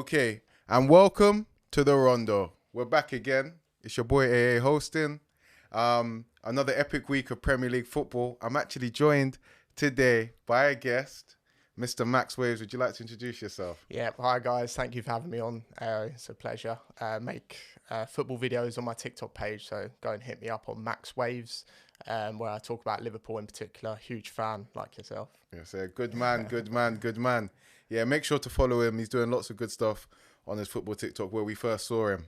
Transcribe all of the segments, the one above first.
Okay, and welcome to the Rondo. We're back again. It's your boy AA hosting. Another epic week of Premier League football. I'm actually joined today by a guest, Mr. Max Waves. Would you like to introduce yourself? Yeah, hi guys. Thank you for having me on. It's a pleasure. Make football videos on my TikTok page, so go and hit me up on Max Waves, where I talk about Liverpool in particular. Huge fan like yourself. Yes, good man, good man, good man. Yeah, make sure to follow him. He's doing lots of good stuff on his football TikTok where we first saw him.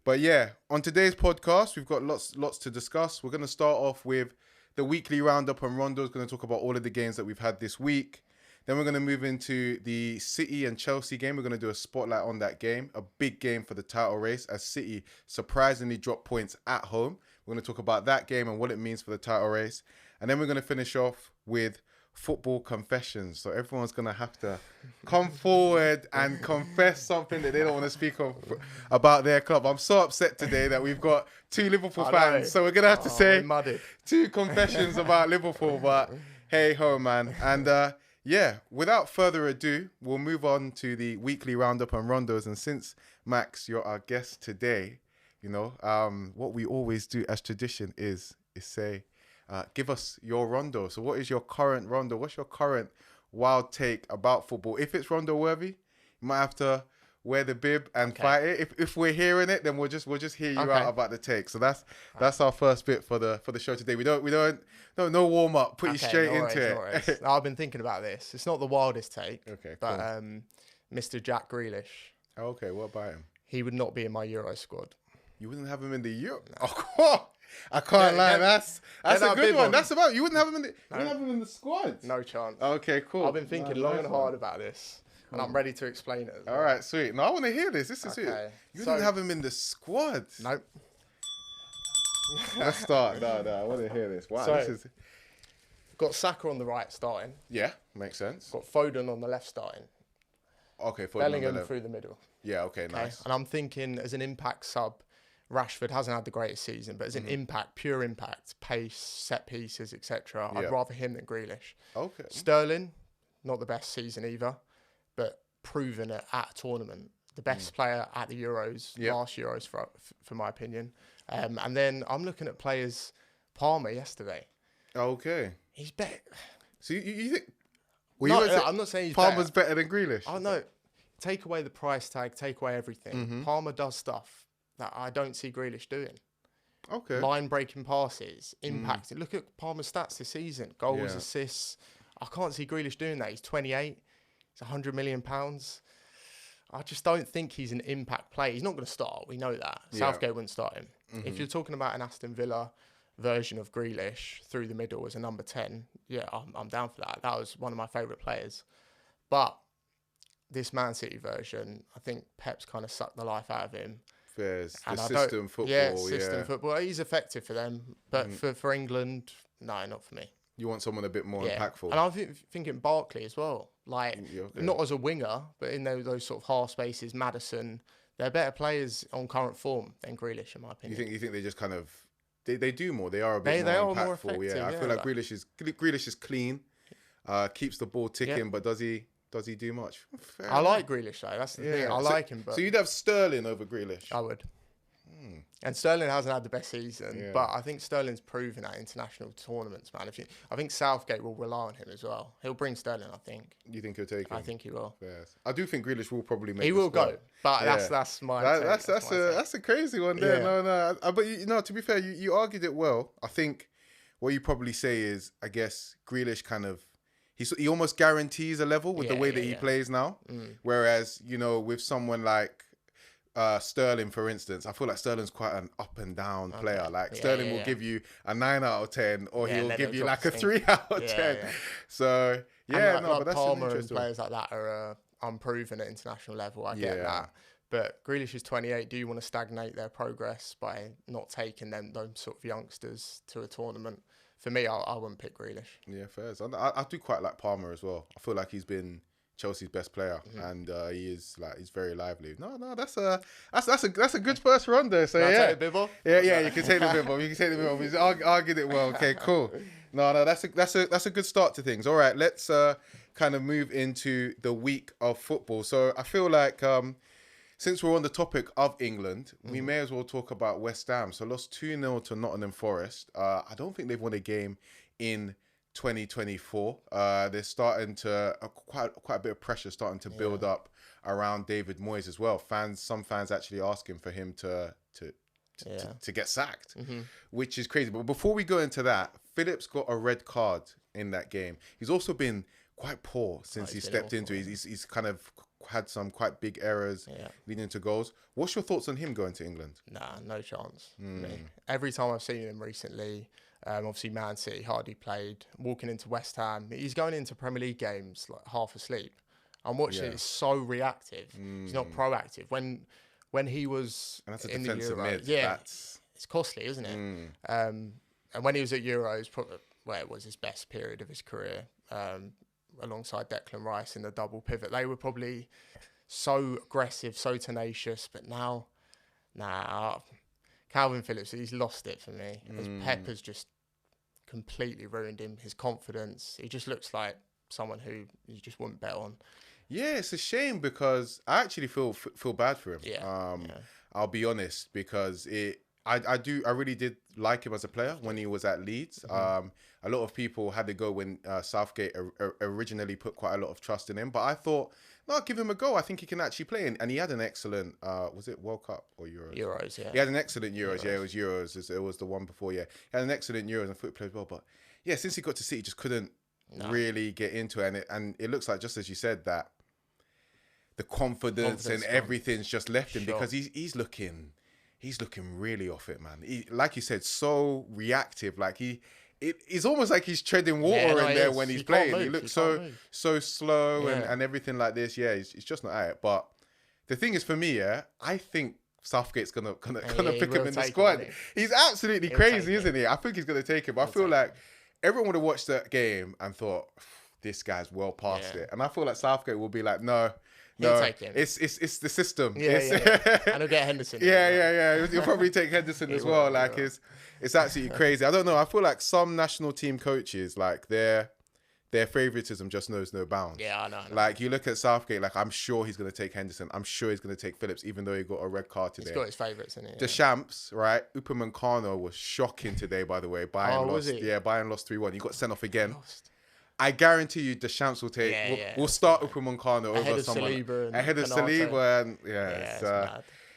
But yeah, on today's podcast, we've got lots to discuss. We're going to start off with the weekly roundup on Rondos. Going to talk about all of the games that we've had this week. Then we're going to move into the City and Chelsea game. We're going to do a spotlight on that game, a big game for the title race as City surprisingly dropped points at home. We're going to talk about that game and what it means for the title race. And then we're going to finish off with football confessions. So everyone's going to have to come forward and confess something that they don't want to speak of about their club. I'm so upset today that we've got two Liverpool fans. So we're going to have to say two confessions about Liverpool. But hey ho, man. And yeah, without further ado, we'll move on to the weekly roundup on Rondos. And since, Max, you're our guest today, you know, what we always do as tradition is say, give us your Rondo. So what is your current Rondo? What's your current wild take about football? If it's Rondo worthy, you might have to wear the bib and fight it. If we're hearing it, then we'll just hear you out about the take. So that's our first bit for the show today. We don't no warm up. Put you straight into it. I've been thinking about this. It's not the wildest take. Okay, but Mr. Jack Grealish. Okay, what about him? He would not be in my Euro squad. You wouldn't have him in the Euro? No. Oh, I can't lie. That's a good one. That's about you wouldn't have him in the squad. No chance. Okay, cool. I've been thinking long and hard about this, and I'm ready to explain it. All right, sweet. No, I want to hear this. This is sweet. You didn't have him in the squad. Nope. Let's start. No, I want to hear this. Wow, this is. Got Saka on the right starting. Yeah, makes sense. Got Foden on the left starting. Okay, Foden Bellingham on the left. through the middle. Yeah, okay, nice. And I'm thinking as an impact sub, Rashford hasn't had the greatest season, but as an impact, pure impact, pace, set pieces, etc., I'd rather him than Grealish. Okay. Sterling, not the best season either, but proven it at a tournament. The best player at the Euros, last Euros for my opinion. And then I'm looking at players, Palmer yesterday. Okay. He's better. So you think... I'm not saying he's Palmer's better than Grealish. Oh, no. Take away the price tag, take away everything. Palmer does stuff that I don't see Grealish doing. Okay. Line-breaking passes, impact. Look at Palmer's stats this season. Goals, assists. I can't see Grealish doing that. He's 28. He's £100 million. I just don't think he's an impact player. He's not going to start. We know that. Southgate wouldn't start him. If you're talking about an Aston Villa version of Grealish through the middle as a number 10, yeah, I'm down for that. That was one of my favourite players. But this Man City version, I think Pep's kind of sucked the life out of him. Fairs. The system football. System football. He's effective for them. But for England, no, not for me. You want someone a bit more impactful. And I'm thinking Barkley as well. Like, not as a winger, but in those sort of half spaces, Maddison, they're better players on current form than Grealish, in my opinion. You think they just kind of... They do more. They are a bit more impactful. More effective, I feel like Grealish is clean, keeps the ball ticking, but does he do much? Fair enough. like Grealish though. That's the thing. I like him. But so you'd have Sterling over Grealish? I would. And Sterling hasn't had the best season, but I think Sterling's proven at international tournaments, man. I think Southgate will rely on him as well. He'll bring Sterling, I think. You think he'll take him? I think he will. Yes. I do think Grealish will probably make. He will go, but that's my. That's a crazy one there. Yeah. No. But to be fair, you argued it well. I think what you probably say is, I guess Grealish kind of. He almost guarantees a level with the way that he plays now. Whereas, with someone like Sterling, for instance, I feel like Sterling's quite an up and down player. Like Sterling will give you a 9 out of 10 or he'll give you like a 3 out of 10. Yeah. So, but that's Palmer an interesting and players like that are unproven at international level. I get that. But Grealish is 28. Do you want to stagnate their progress by not taking those sort of youngsters to a tournament? For me, I wouldn't pick Grealish. Yeah, fair. I do quite like Palmer as well. I feel like he's been Chelsea's best player, and he's very lively. No, that's a good first run there. So take the bib off? Yeah, you can take the bib off. You can take the bib off. He's argued it well. Okay, cool. No, that's a good start to things. All right, let's kind of move into the week of football. So I feel like since we're on the topic of England, we may as well talk about West Ham. So lost 2-0 to Nottingham Forest. I don't think they've won a game in 2024. They're starting to quite a bit of pressure starting to build up around David Moyes as well. Some fans actually asking for him to get sacked, which is crazy. But before we go into that, Phillips got a red card in that game. He's also been quite poor since he stepped into it. He's kind of had some quite big errors leading to goals. What's your thoughts on him going to England? Nah, no chance. Me. Every time I've seen him recently, obviously Man City, hardly played. Walking into West Ham, he's going into Premier League games like half asleep. I'm watching it. It's so reactive. He's not proactive. When he was in the Euros, it's costly, isn't it? And when he was at Euros, probably where it was his best period of his career, alongside Declan Rice in the double pivot, they were probably so aggressive, so tenacious. But now, Calvin Phillips, he's lost it for me. As Pep has just completely ruined him, his confidence. He just looks like someone who you just wouldn't bet on. Yeah, it's a shame because I actually feel bad for him. I'll be honest, because I really did like him as a player when he was at Leeds. A lot of people had to go when Southgate originally put quite a lot of trust in him, but I thought, no, give him a go. I think he can actually play, and he had an excellent. Was it World Cup or Euros? Euros, yeah. He had an excellent Euros. Yeah, it was Euros. It was the one before. Yeah, he had an excellent Euros, and I thought he played well. But yeah, since he got to City, he just couldn't really get into it, and it looks like, just as you said, that the confidence and everything's just left him because he's looking really off it, man. Like you said, so reactive. Like it's almost like he's treading water in there when he's playing. He looks so slow and everything like this. Yeah, he's just not at it. But the thing is, for me, I think Southgate's gonna pick him in the squad. He's absolutely crazy, isn't he? I think he's gonna take him. I feel like everyone would have watched that game and thought, this guy's well past it. And I feel like Southgate will be like, no, it's the system. And he'll get Henderson. He'll probably take Henderson as well. Like it's absolutely crazy. I don't know. I feel like some national team coaches, like their favoritism just knows no bounds. Yeah, I know. Like you look at Southgate, like I'm sure he's going to take Henderson. I'm sure he's going to take Phillips, even though he got a red card today. He's got his favourites, isn't he? Deschamps, right? Upamecano was shocking today, by the way. Bayern lost. Yeah, Bayern lost 3-1. He got sent off again. I guarantee you, Deschamps will take. We'll start Upamecano over someone ahead of Saliba, and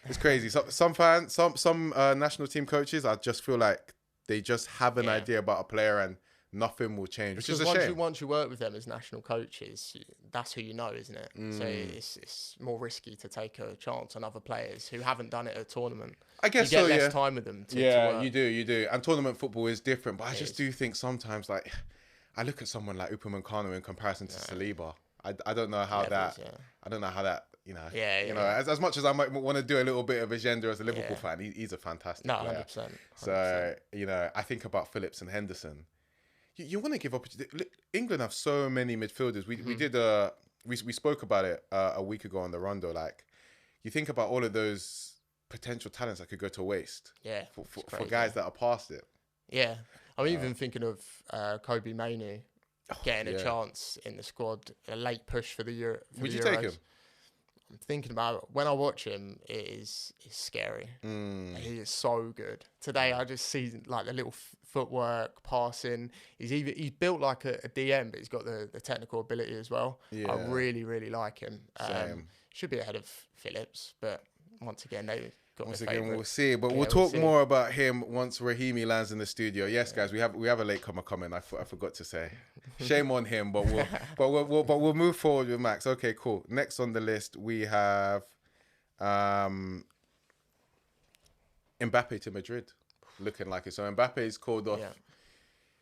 it's crazy. Some fans, some national team coaches, I just feel like they just have an idea about a player and nothing will change, which is a shame. Once you work with them as national coaches, that's who you know, isn't it? So it's more risky to take a chance on other players who haven't done it at a tournament. I guess you get less time with them. To work. You do. And tournament football is different, but I just do think sometimes, like, I look at someone like Upamecano in comparison to Saliba. I don't know how that. I don't know how that. You know. You know, as much as I might want to do a little bit of agenda as a Liverpool fan, he's a fantastic player. 100%. So I think about Phillips and Henderson. You want to give opportunity. England have so many midfielders. We spoke about it a week ago on the Rondo. Like, you think about all of those potential talents that could go to waste. Yeah, for guys that are past it. Yeah, I'm even thinking of Kobe Mainoo getting a chance in the squad. A late push for the Euro. Would you take him? I'm thinking about it. When I watch him, it's scary. He is so good. Today, I just see like the little footwork, passing. He's built like a DM, but he's got the technical ability as well. I really, really like him. Should be ahead of Phillips, but once again, we'll see. But we'll talk more about him once Rahimi lands in the studio. Yes, guys, we have a latecomer coming. I forgot to say. Shame on him, but we'll move forward with Max. Okay, cool. Next on the list we have Mbappe to Madrid, looking like it. So Mbappe's called off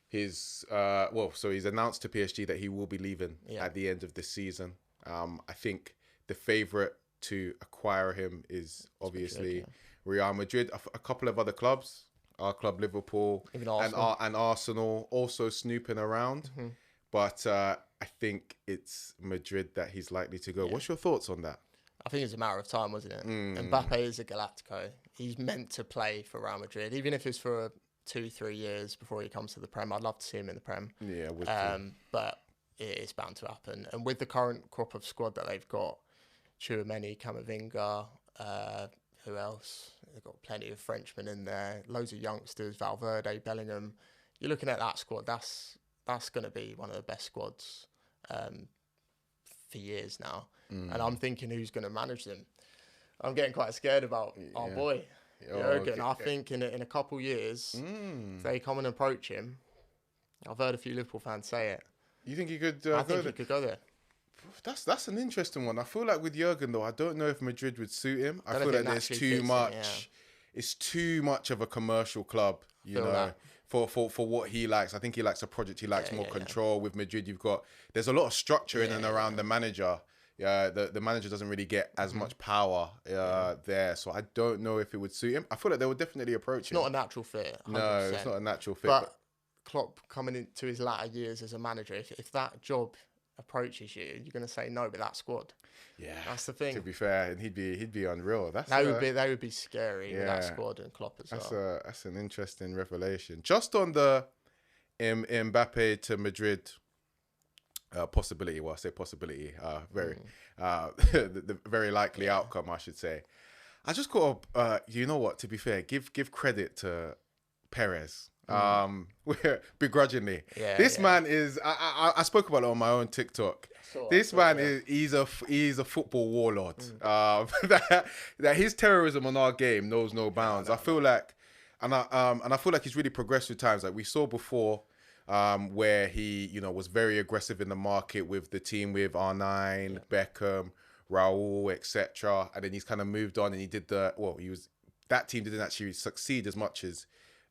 his so he's announced to PSG that he will be leaving at the end of this season. I think the favourite to acquire him is obviously Real Madrid. A couple of other clubs, our club Liverpool and Arsenal also snooping around. But I think it's Madrid that he's likely to go. What's your thoughts on that? I think it's a matter of time, wasn't it? Mbappe is a Galactico. He's meant to play for Real Madrid, even if it's for 2-3 years before he comes to the Prem. I'd love to see him in the Prem. Yeah, but it is bound to happen. And with the current crop of squad that they've got, Tchouaméni, Camavinga, Who else? They've got plenty of Frenchmen in there. Loads of youngsters. Valverde, Bellingham. You're looking at that squad. That's going to be one of the best squads for years now. And I'm thinking, who's going to manage them? I'm getting quite scared about our boy, Jurgen. Okay. I think in a couple years, if they come and approach him, I've heard a few Liverpool fans say it. You think he could? I think he could go there. That's an interesting one. I feel like with Jurgen though, I don't know if Madrid would suit him. I feel like there's too much. It's too much of a commercial club, you know, for what he likes. I think he likes a project. He likes more control. With Madrid, there's a lot of structure in and around the manager. Yeah, the manager doesn't really get as much power there, so I don't know if it would suit him. I feel like they would definitely approach him. Not a natural fit. 100%. No, it's not a natural fit. But Klopp coming into his latter years as a manager, if that job approaches you, you're going to say no. But that squad, that's the thing. To be fair, and he'd be unreal. They would be scary with that squad and Klopp as well. That's an interesting revelation. Just on the Mbappe to Madrid. Possibility. Well, I say possibility. The very likely outcome, I should say. I just got to, you know what? To be fair, give credit to Perez. Begrudgingly, this man is. I spoke about it on my own TikTok. He's a football warlord. That his terrorism on our game knows no bounds. I feel like, and I feel like he's really progressed with times. Like we saw before. Where he, was very aggressive in the market with the team with R9, Beckham, Raul, etc. And then he's kind of moved on and he did that team didn't actually succeed as much as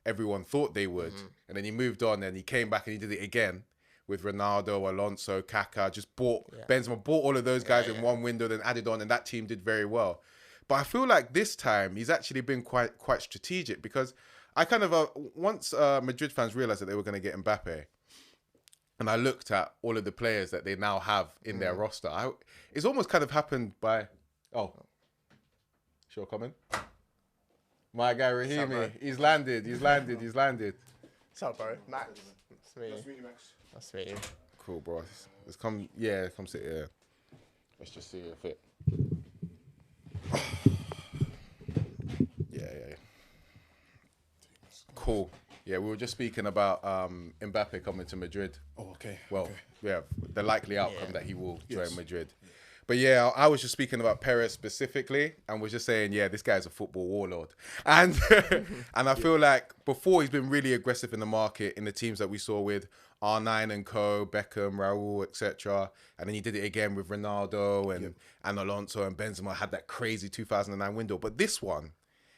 everyone thought they would. And then he moved on and he came back and he did it again with Ronaldo, Alonso, Kaká, just Benzema bought all of those guys in one window, then added on and that team did very well. But I feel like this time he's actually been quite strategic because I kind of, once Madrid fans realised that they were going to get Mbappe, and I looked at all of the players that they now have in their roster, it's almost kind of happened by, sure, coming. My guy Rahimi, he's landed. What's up, bro? Max. Nice to meet you, Max. Nice to meet you. Cool, bro. Let's come sit here. Let's just see if it. Cool. Yeah, we were just speaking about Mbappe coming to Madrid. Oh, okay. Well, the likely outcome that he will join Madrid. But yeah, I was just speaking about Perez specifically and was just saying, this guy's a football warlord. And and I feel like before he's been really aggressive in the market in the teams that we saw with R9 and co, Beckham, Raul, etc. And then he did it again with Ronaldo and Alonso and Benzema had that crazy 2009 window. But this one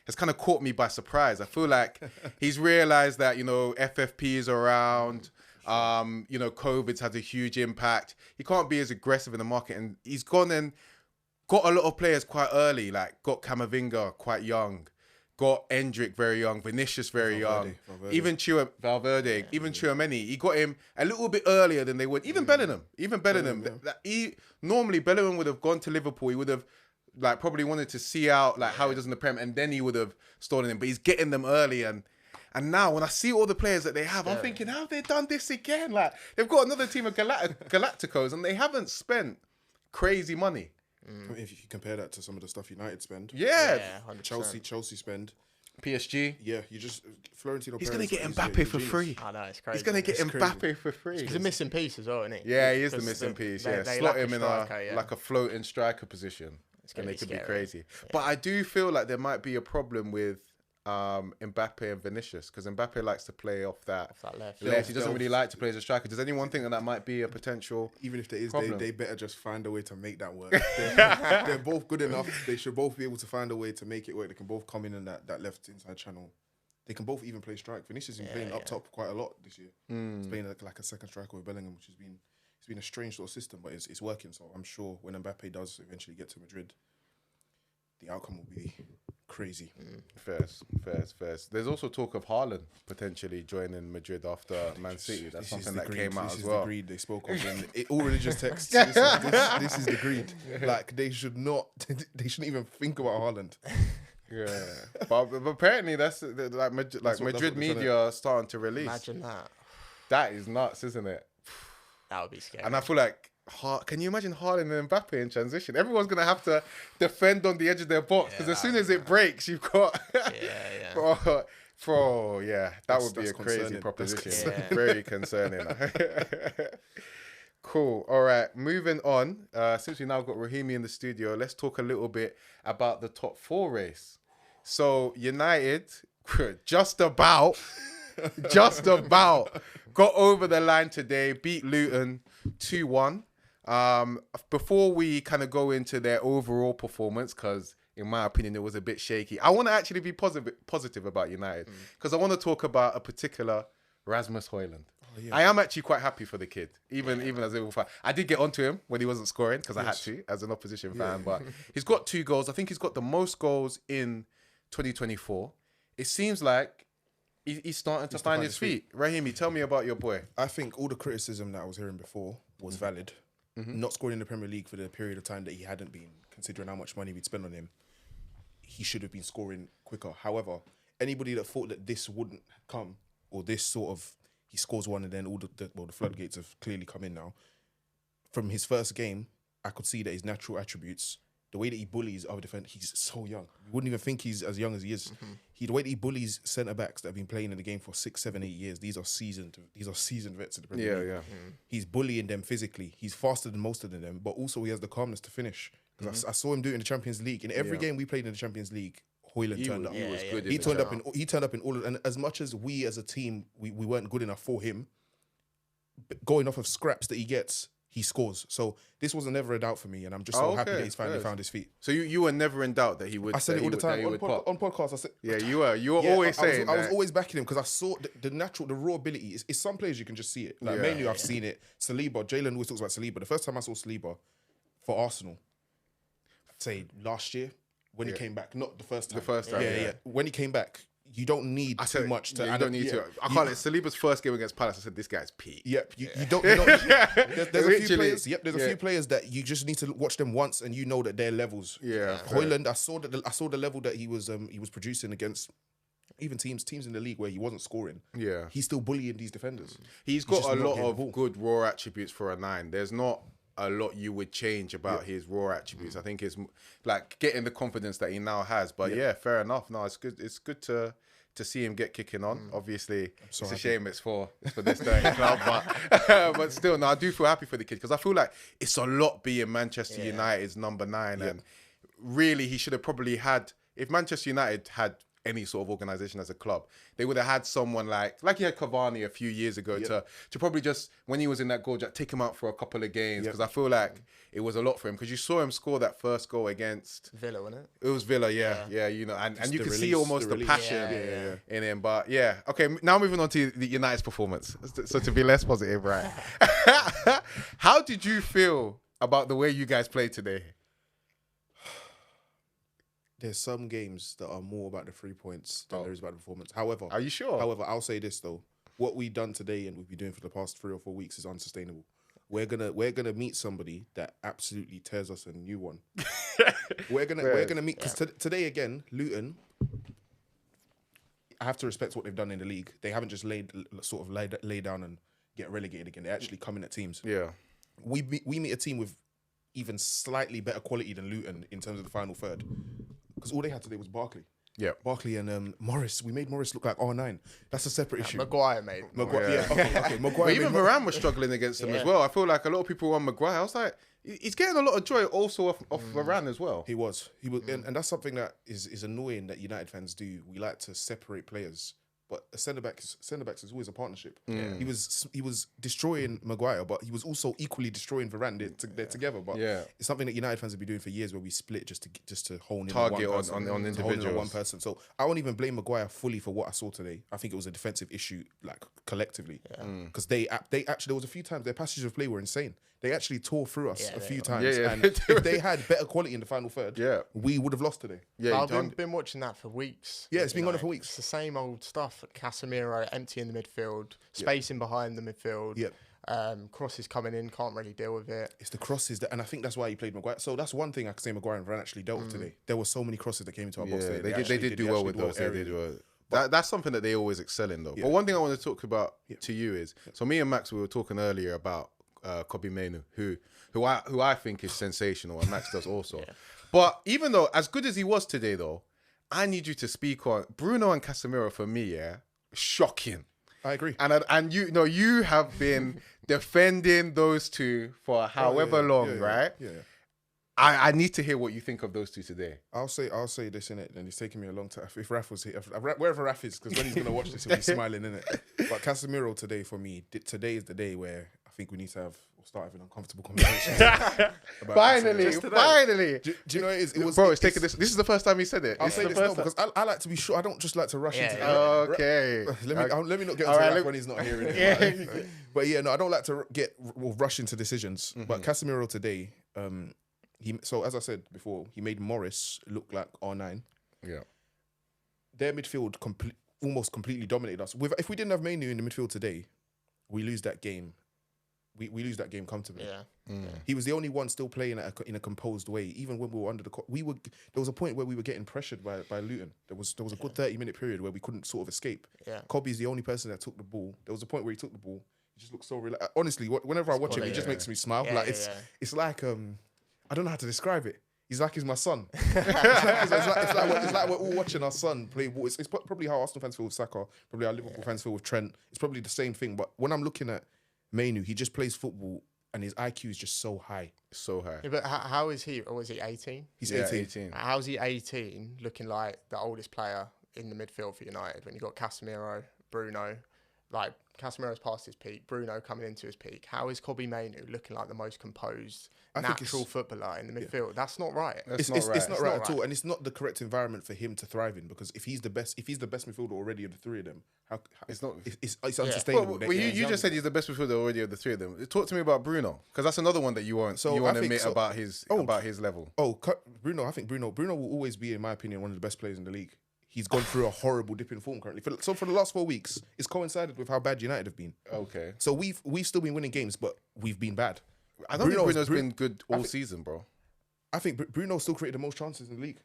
has kind of caught me by surprise. I feel like he's realized that, FFP is around. COVID's had a huge impact. He can't be as aggressive in the market. And he's gone and got a lot of players quite early, like got Camavinga quite young, got Endrick very young, Vinicius very young, even Valverde, even Tchouaméni. He got him a little bit earlier than they would. Even Bellingham. Normally, Bellingham would have gone to Liverpool. He would have probably wanted to see out how he does in the Prem, and then he would have stolen him. But he's getting them early, and now when I see all the players that they have, I'm thinking, how have they done this again? They've got another team of Galacticos, and they haven't spent crazy money. If you compare that to some of the stuff United spend, Chelsea spend, PSG, you just Florentino. He's gonna get Mbappe for free. I know, it's crazy. He's gonna get Mbappe for free. He's a missing piece as well, isn't he? Yeah, he is the missing piece. Slot him in a floating striker position. And it could be crazy. Yeah. But I do feel like there might be a problem with Mbappe and Vinicius because Mbappe likes to play off that left. He doesn't really like to play as a striker. Does anyone think that might be a potential Even if there is, they better just find a way to make that work. They're both good enough. They should both be able to find a way to make it work. They can both come in that left inside channel. They can both even play strike. Vinicius has been playing up top quite a lot this year. He's playing like a second striker with Bellingham, which has been... It's been a strange sort of system, but it's working. So I'm sure when Mbappe does eventually get to Madrid, the outcome will be crazy. Fairs. There's also talk of Haaland potentially joining Madrid after Man City. That's something that came out as well. This is the greed they spoke of in all religious texts. This is the greed. They shouldn't even think about Haaland. Yeah, but apparently that's Madrid media are starting to release. Imagine that. That is nuts, isn't it? That would be scary. And I feel like Can you imagine Haaland and Mbappe in transition? Everyone's gonna have to defend on the edge of their box because as soon as it breaks, you've got that would be a crazy proposition. Very concerning. Cool. All right, moving on. Since we now got Rahimi in the studio, let's talk a little bit about the top 4 race. So United just about got over the line today, beat Luton 2-1. Before we kind of go into their overall performance, because in my opinion it was a bit shaky, I want to actually be positive about United, because I want to talk about a particular Rasmus Højlund. I am actually quite happy for the kid, even as a fan. I did get onto him when he wasn't scoring because I had to as an opposition fan, but he's got 2 goals. I think he's got the most goals in 2024. It seems like he's starting to find his feet. Rahimi, tell me about your boy. I think all the criticism that I was hearing before was valid. Not scoring in the Premier League for the period of time that he hadn't been, considering how much money we'd spent on him, he should have been scoring quicker. However, anybody that thought that this wouldn't come, or this sort of, he scores one and then all the floodgates have clearly come in now. From his first game, I could see that his natural attributes, the way that he bullies other defenders, he's so young. You wouldn't even think he's as young as he is. The way that he bullies centre-backs that have been playing in the game for 6, 7, 8 years, these are seasoned vets in the Premier League. He's bullying them physically. He's faster than most of them, but also he has the calmness to finish. Because I saw him do it in the Champions League. In every game we played in the Champions League, Højlund turned up. He was good. He turned up in all of, and as much as we as a team, we weren't good enough for him, going off of scraps that he gets, he scores. So this was never a doubt for me, and I'm just so happy that he's finally found his feet. So you were never in doubt that he would. I said it all the time on podcasts. I said, you were always saying. I was always backing him because I saw the raw ability. It's some players you can just see it. Like mainly I've seen it. Saliba, Jalen always talks about Saliba. The first time I saw Saliba for Arsenal, I'd say last year when he came back, not the first time. The first time, when he came back. You don't need too much to. You don't need to. I can't. Saliba's first game against Palace, I said this guy's peak. Yep. You don't. There's a few players. Yep. There's a few players that you just need to watch them once, and you know that they're levels. Yeah. Højlund, I saw the level that he was producing against even teams in the league where he wasn't scoring. Yeah. He's still bullying these defenders. He's got a lot of good raw attributes for a 9. There's not a lot you would change about his raw attributes. I think it's like getting the confidence that he now has. But fair enough. No, it's good. It's good to see him get kicking on. Obviously, it's a shame it's for this dirty club, but still, no, I do feel happy for the kid because I feel like it's a lot being Manchester United's number 9, and really he should have probably had, if Manchester United had any sort of organisation as a club, they would have had someone like he had Cavani a few years ago to probably just, when he was in that goal, just take him out for a couple of games, because I feel like it was a lot for him, because you saw him score that first goal against Villa, wasn't it? It was Villa, you know, and you can see almost the passion in him. But okay, now moving on to the United's performance. So to be less positive, right? How did you feel about the way you guys played today? There's some games that are more about the 3 points than there is about the performance. However, are you sure? However, I'll say this though: what we've done today and we've been doing for the past 3 or 4 weeks is unsustainable. We're gonna meet somebody that absolutely tears us a new one. we're gonna meet, because today again, Luton. I have to respect what they've done in the league. They haven't just lay down and get relegated again. They actually come in at teams. Yeah, we meet a team with even slightly better quality than Luton in terms of the final third. Because all they had today was Barkley. Yeah. Barkley and Morris. We made Morris look like R9. That's a separate issue. Maguire made. Okay. Maguire. But even Varane was struggling against them as well. I feel like a lot of people were on Maguire. I was like, he's getting a lot of joy also off Varane as well. He was. And that's something that is annoying that United fans do. We like to separate players. But a centre-backs is always a partnership. He was destroying Maguire, but he was also equally destroying Varane. They're together. But it's something that United fans have been doing for years, where we split just to hone in target on individuals. On one person. So I won't even blame Maguire fully for what I saw today. I think it was a defensive issue, like collectively, because they actually, there was a few times their passages of play were insane. They actually tore through us a few times. And if they had better quality in the final third, we would have lost today. I've been watching that for weeks. Yeah, it's been going on for weeks. It's the same old stuff. Casemiro empty in the midfield, spacing behind the midfield. Crosses coming in, can't really deal with it. It's the crosses and I think that's why he played Maguire. So that's one thing I could say Maguire and Varane actually dealt with today. There were so many crosses that came into our box today. They did do well with those. They did well. That's something that they always excel in though. But one thing I want to talk about to you is, so me and Max, we were talking earlier about Kobbie Mainoo, who I think is sensational, and Max does also. But even though, as good as he was today, though, I need you to speak on Bruno and Casemiro for me. Yeah, shocking. I agree. And you have been defending those two for however long, right? Yeah. I need to hear what you think of those two today. I'll say this in it, and it's taking me a long time. If Raf was here, wherever Raf is, because when he's gonna watch this, he'll be smiling in it. But Casemiro today, for me, today is the day where I think we need to start having uncomfortable conversations. Finally. Do you know it was? Bro, it's taking this. This is the first time he said it. I'll say this now because I like to be sure. I don't just like to rush into it. Okay. Let me not get into Raf when he's not hearing it. But yeah, no, I don't like to rush into decisions. But Casemiro today, so as I said before, he made Morris look like R9. Yeah. Their midfield almost completely dominated us. If we didn't have Mainoo in the midfield today, we lose that game. We lose that game comfortably. Yeah. He was the only one still playing in a composed way. Even when we were under there was a point where we were getting pressured by Luton. There was a good 30-minute period where we couldn't sort of escape. Yeah. Kobbie's the only person that took the ball. There was a point where he took the ball. He just looked so relaxed. Honestly, whenever I watch him, he just makes me smile. It's like I don't know how to describe it. He's my son. it's like we're all watching our son play ball. It's probably how Arsenal fans feel with Saka. Probably how Liverpool fans feel with Trent. It's probably the same thing. But when I'm looking at Mainoo, he just plays football and his IQ is just so high. So high. Yeah, but how is he? Or is he 18? He's 18. How's he 18 looking like the oldest player in the midfield for United when you got Casemiro, Bruno? Like, Casemiro's past his peak, Bruno coming into his peak. How is Kobbie Mainoo looking like the most composed, natural footballer in the midfield? That's not right. It's not right at all, and it's not the correct environment for him to thrive in. Because if he's the best midfielder already of the three of them, it's unsustainable. Well, you just said he's the best midfielder already of the three of them. Talk to me about Bruno, because that's another one that you won't admit about his level. Bruno, I think Bruno will always be, in my opinion, one of the best players in the league. He's gone through a horrible dip in form currently. So for the last 4 weeks, it's coincided with how bad United have been. Okay. So we've still been winning games, but we've been bad. I don't think Bruno's been good all season, bro. I think Bruno still created the most chances in the league.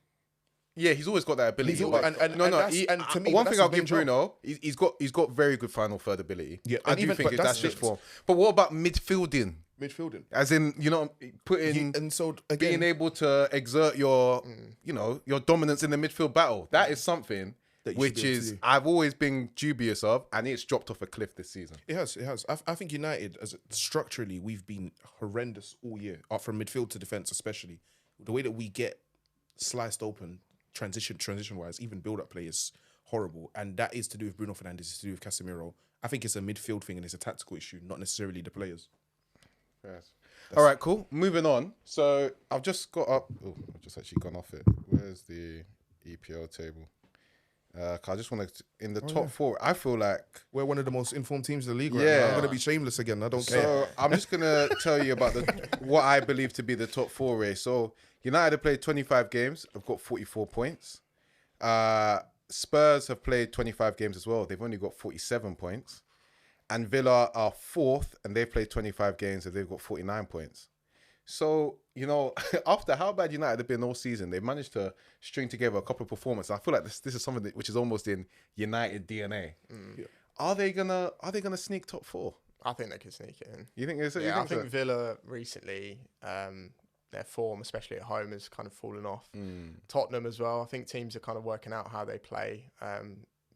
Yeah, he's always got that ability. And to me, one thing I'll give Bruno, he's got very good final third ability. Yeah, I do think that's just form. But what about midfielding? As in, being able to exert your dominance in the midfield battle. That is something which is I've always been dubious of, and it's dropped off a cliff this season. It has. I think United, structurally, we've been horrendous all year, from midfield to defence especially. The way that we get sliced open, transition-wise, even build-up play is horrible, and that is to do with Bruno Fernandes, it's to do with Casemiro. I think it's a midfield thing, and it's a tactical issue, not necessarily the players. Yes. All right, cool. Moving on. So I've just got up. Oh, I've just actually gone off it. Where's the EPL table? I just want to in the top four. I feel like we're one of the most informed teams in the league right now. I'm going to be shameless again. I don't care. So I'm just going to tell you about what I believe to be the top four race. So United have played 25 games. I've got 44 points. Spurs have played 25 games as well. They've only got 47 points. And Villa are fourth, and they've played 25 games, and they've got 49 points. So, after how bad United have been all season, they've managed to string together a couple of performances. I feel like this is something which is almost in United DNA. Yeah. Are they gonna sneak top four? I think they could sneak it in. You think it's? Yeah, I think Villa recently, their form, especially at home, has kind of fallen off. Tottenham as well. I think teams are kind of working out how they play.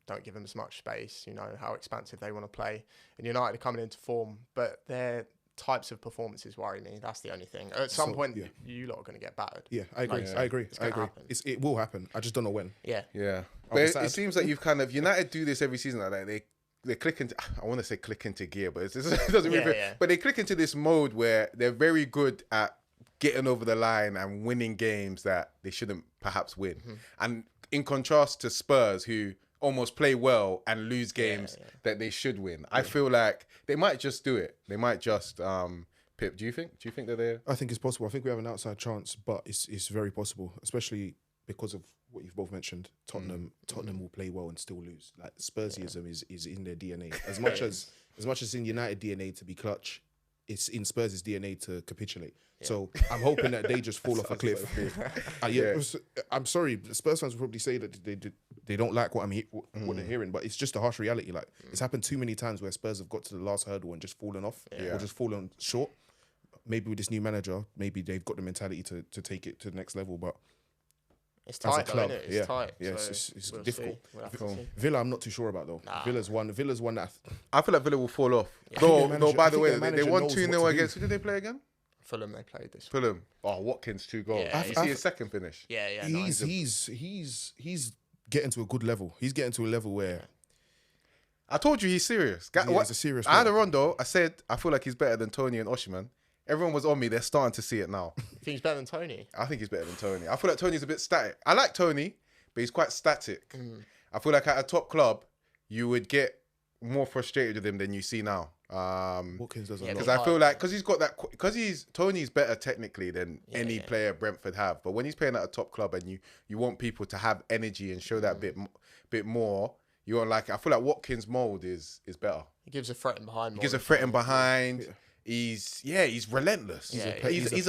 Don't give them as much space, how expansive they want to play. And United are coming into form, but their types of performances worry me. That's the only thing. At some point, you lot are going to get battered. Yeah, I agree. I agree. It will happen. I just don't know when. Yeah. But it seems like you've kind of United do this every season like that. They click into. I want to say click into gear, but it doesn't really. But they click into this mode where they're very good at getting over the line and winning games that they shouldn't perhaps win. And in contrast to Spurs, who almost play well and lose games that they should win. I feel like they might just do it. They might just Pip. Do you think that they? I think it's possible. I think we have an outside chance, but it's very possible, especially because of what you've both mentioned. Tottenham will play well and still lose. Like Spursism is in their DNA. As much as in United DNA to be clutch, it's in Spurs' DNA to capitulate. Yeah. So I'm hoping that they just fall off a cliff. I'm sorry, Spurs fans will probably say that they don't like what what they're hearing, but it's just a harsh reality. Like it's happened too many times where Spurs have got to the last hurdle and just fallen off or just fallen short. Maybe with this new manager, maybe they've got the mentality to take it to the next level, but It's as a tight, club, though, isn't it? It's tight. yeah, so it's we'll difficult. see. We'll have to see. Villa, I'm not too sure about though. Nah. Villa's one that I feel like Villa will fall off. their Though, manager- by I the think way, their they manager won knows 2-0 what to against. do. Who did they play again? Fulham, they played this. Fulham. Oh, Watkins 2 goals. Yeah, You yeah. see his second finish. Yeah, nice. he's getting to a good level. He's getting to a level where I told you he's serious. he's a serious I had a player. Rondo. I said I feel like he's better than Tony and Osimhen. Everyone was on me. They're starting to see it now. You think he's better than Tony? I think he's better than Tony. I feel like Tony's a bit static. I like Tony, but he's quite static. I feel like at a top club, you would get more frustrated with him than you see now. Watkins does a Yeah, lot. Because I feel like Tony's better technically than any player Brentford have. But when he's playing at a top club and you want people to have energy and show that bit more, you want like I feel like Watkins' mold is better. He gives a threat in behind. He gives a threat in behind. Yeah. He's relentless. He's a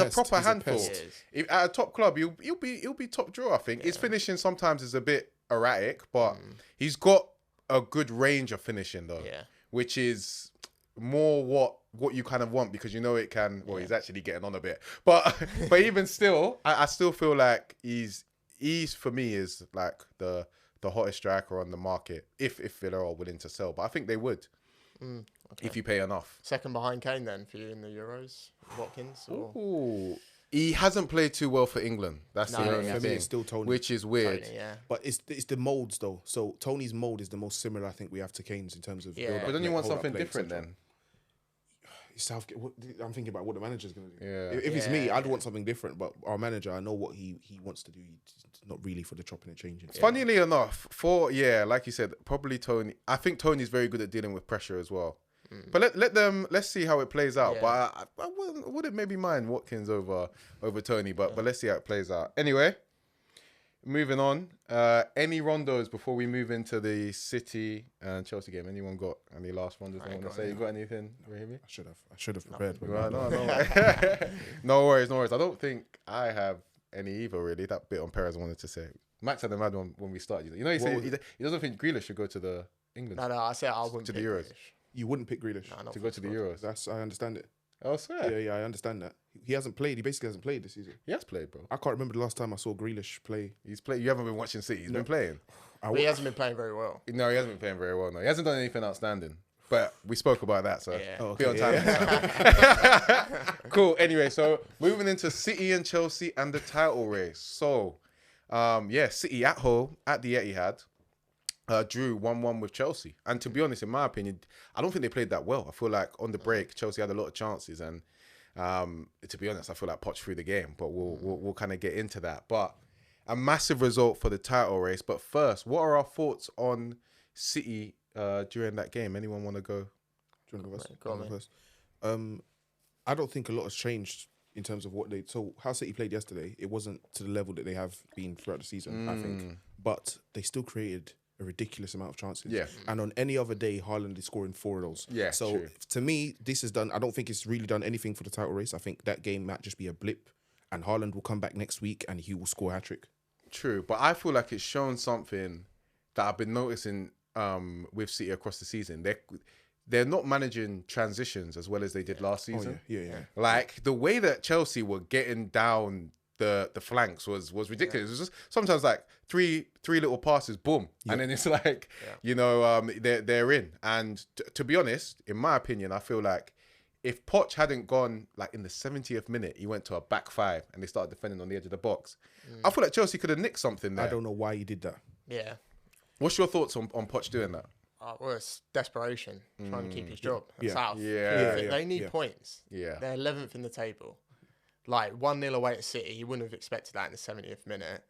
pest. proper He's a handful. pest. At a top club, he'll be top drawer. I think his finishing sometimes is a bit erratic, but he's got a good range of finishing though, which is more what you kind of want because you know it can. Well, he's actually getting on a bit, but even still, I still feel like he's for me is like the hottest striker on the market if Villa are willing to sell. But I think they would. If you pay enough. Second behind Kane then for you in the Euros, Watkins? Or? Ooh. He hasn't played too well for England. That's No, the only yeah. For me, thing. it's still Tony. Which is weird. Tony, yeah. But it's the molds though. So Tony's mold is the most similar I think we have to Kane's in terms of. Yeah. build-up, But then you want hold-up something play, different etc. then. Southgate, I'm thinking about what the manager's going to do. Yeah. If it's me, Yeah, I'd want something different. But our manager, I know what he wants to do. He's not really for the chopping and changing. Funnily enough, like you said, probably Tony. I think Tony's very good at dealing with pressure as well. But let's see how it plays out. Yeah. But I wouldn't maybe mind Watkins over Tony. But let's see how it plays out. Anyway, moving on. Any rondos before we move into the City and Chelsea game? Anyone got any last rondos I want to say? You got anything, Rahimi? I should have prepared. But Right, no. No worries. I don't think I have any either, really. That bit on Perez I wanted to say. Max had a mad one when we started. You know, he said he doesn't think Grealish should go to the England. No, I said I wouldn't To the pick Euros. Grealish. You wouldn't pick Grealish No, not to for go to the squad. Euros. I understand it. Oh, swear. Yeah, I understand that. He hasn't played. He basically hasn't played this season. He has played, bro. I can't remember the last time I saw Grealish play. He's played. You haven't been watching City. He's been playing. But he hasn't been playing very well. No, he hasn't been playing very well. No, he hasn't done anything outstanding. But we spoke about that, so Yeah. be on time. Cool. Anyway, so moving into City and Chelsea and the title race. So, City at home at the Etihad. Drew 1-1 with Chelsea. And to be honest, in my opinion, I don't think they played that well. I feel like on the break, Chelsea had a lot of chances. And to be honest, I feel like Poch threw the game. But we'll kind of get into that. But a massive result for the title race. But first, what are our thoughts on City during that game? Anyone want to go? Do you want to Go on, go mate. first? I don't think a lot has changed in terms of what how City played yesterday. It wasn't to the level that they have been throughout the season, I think. But they still created a ridiculous amount of chances. Yeah. And on any other day, Haaland is scoring 4 of those. Yeah, So true. to me, this has done, I don't think it's really done anything for the title race. I think that game might just be a blip. And Haaland will come back next week and he will score a hat-trick. True, but I feel like it's shown something that I've been noticing with City across the season. They're not managing transitions as well as they did last season. Yeah. Like the way that Chelsea were getting down the flanks was ridiculous. It was just sometimes like three little passes, boom, and then it's like they're in. And to be honest, in my opinion, I feel like if Poch hadn't gone like in the 70th minute, he went to a back five and they started defending on the edge of the box. I feel like Chelsea could have nicked something there. I don't know why he did that. Yeah. What's your thoughts on Poch doing that? Well, it's desperation, trying to keep his job. Yeah. South. Yeah. They need points. Yeah. They're 11th in the table. Like 1-0 away at City, you wouldn't have expected that in the 70th minute.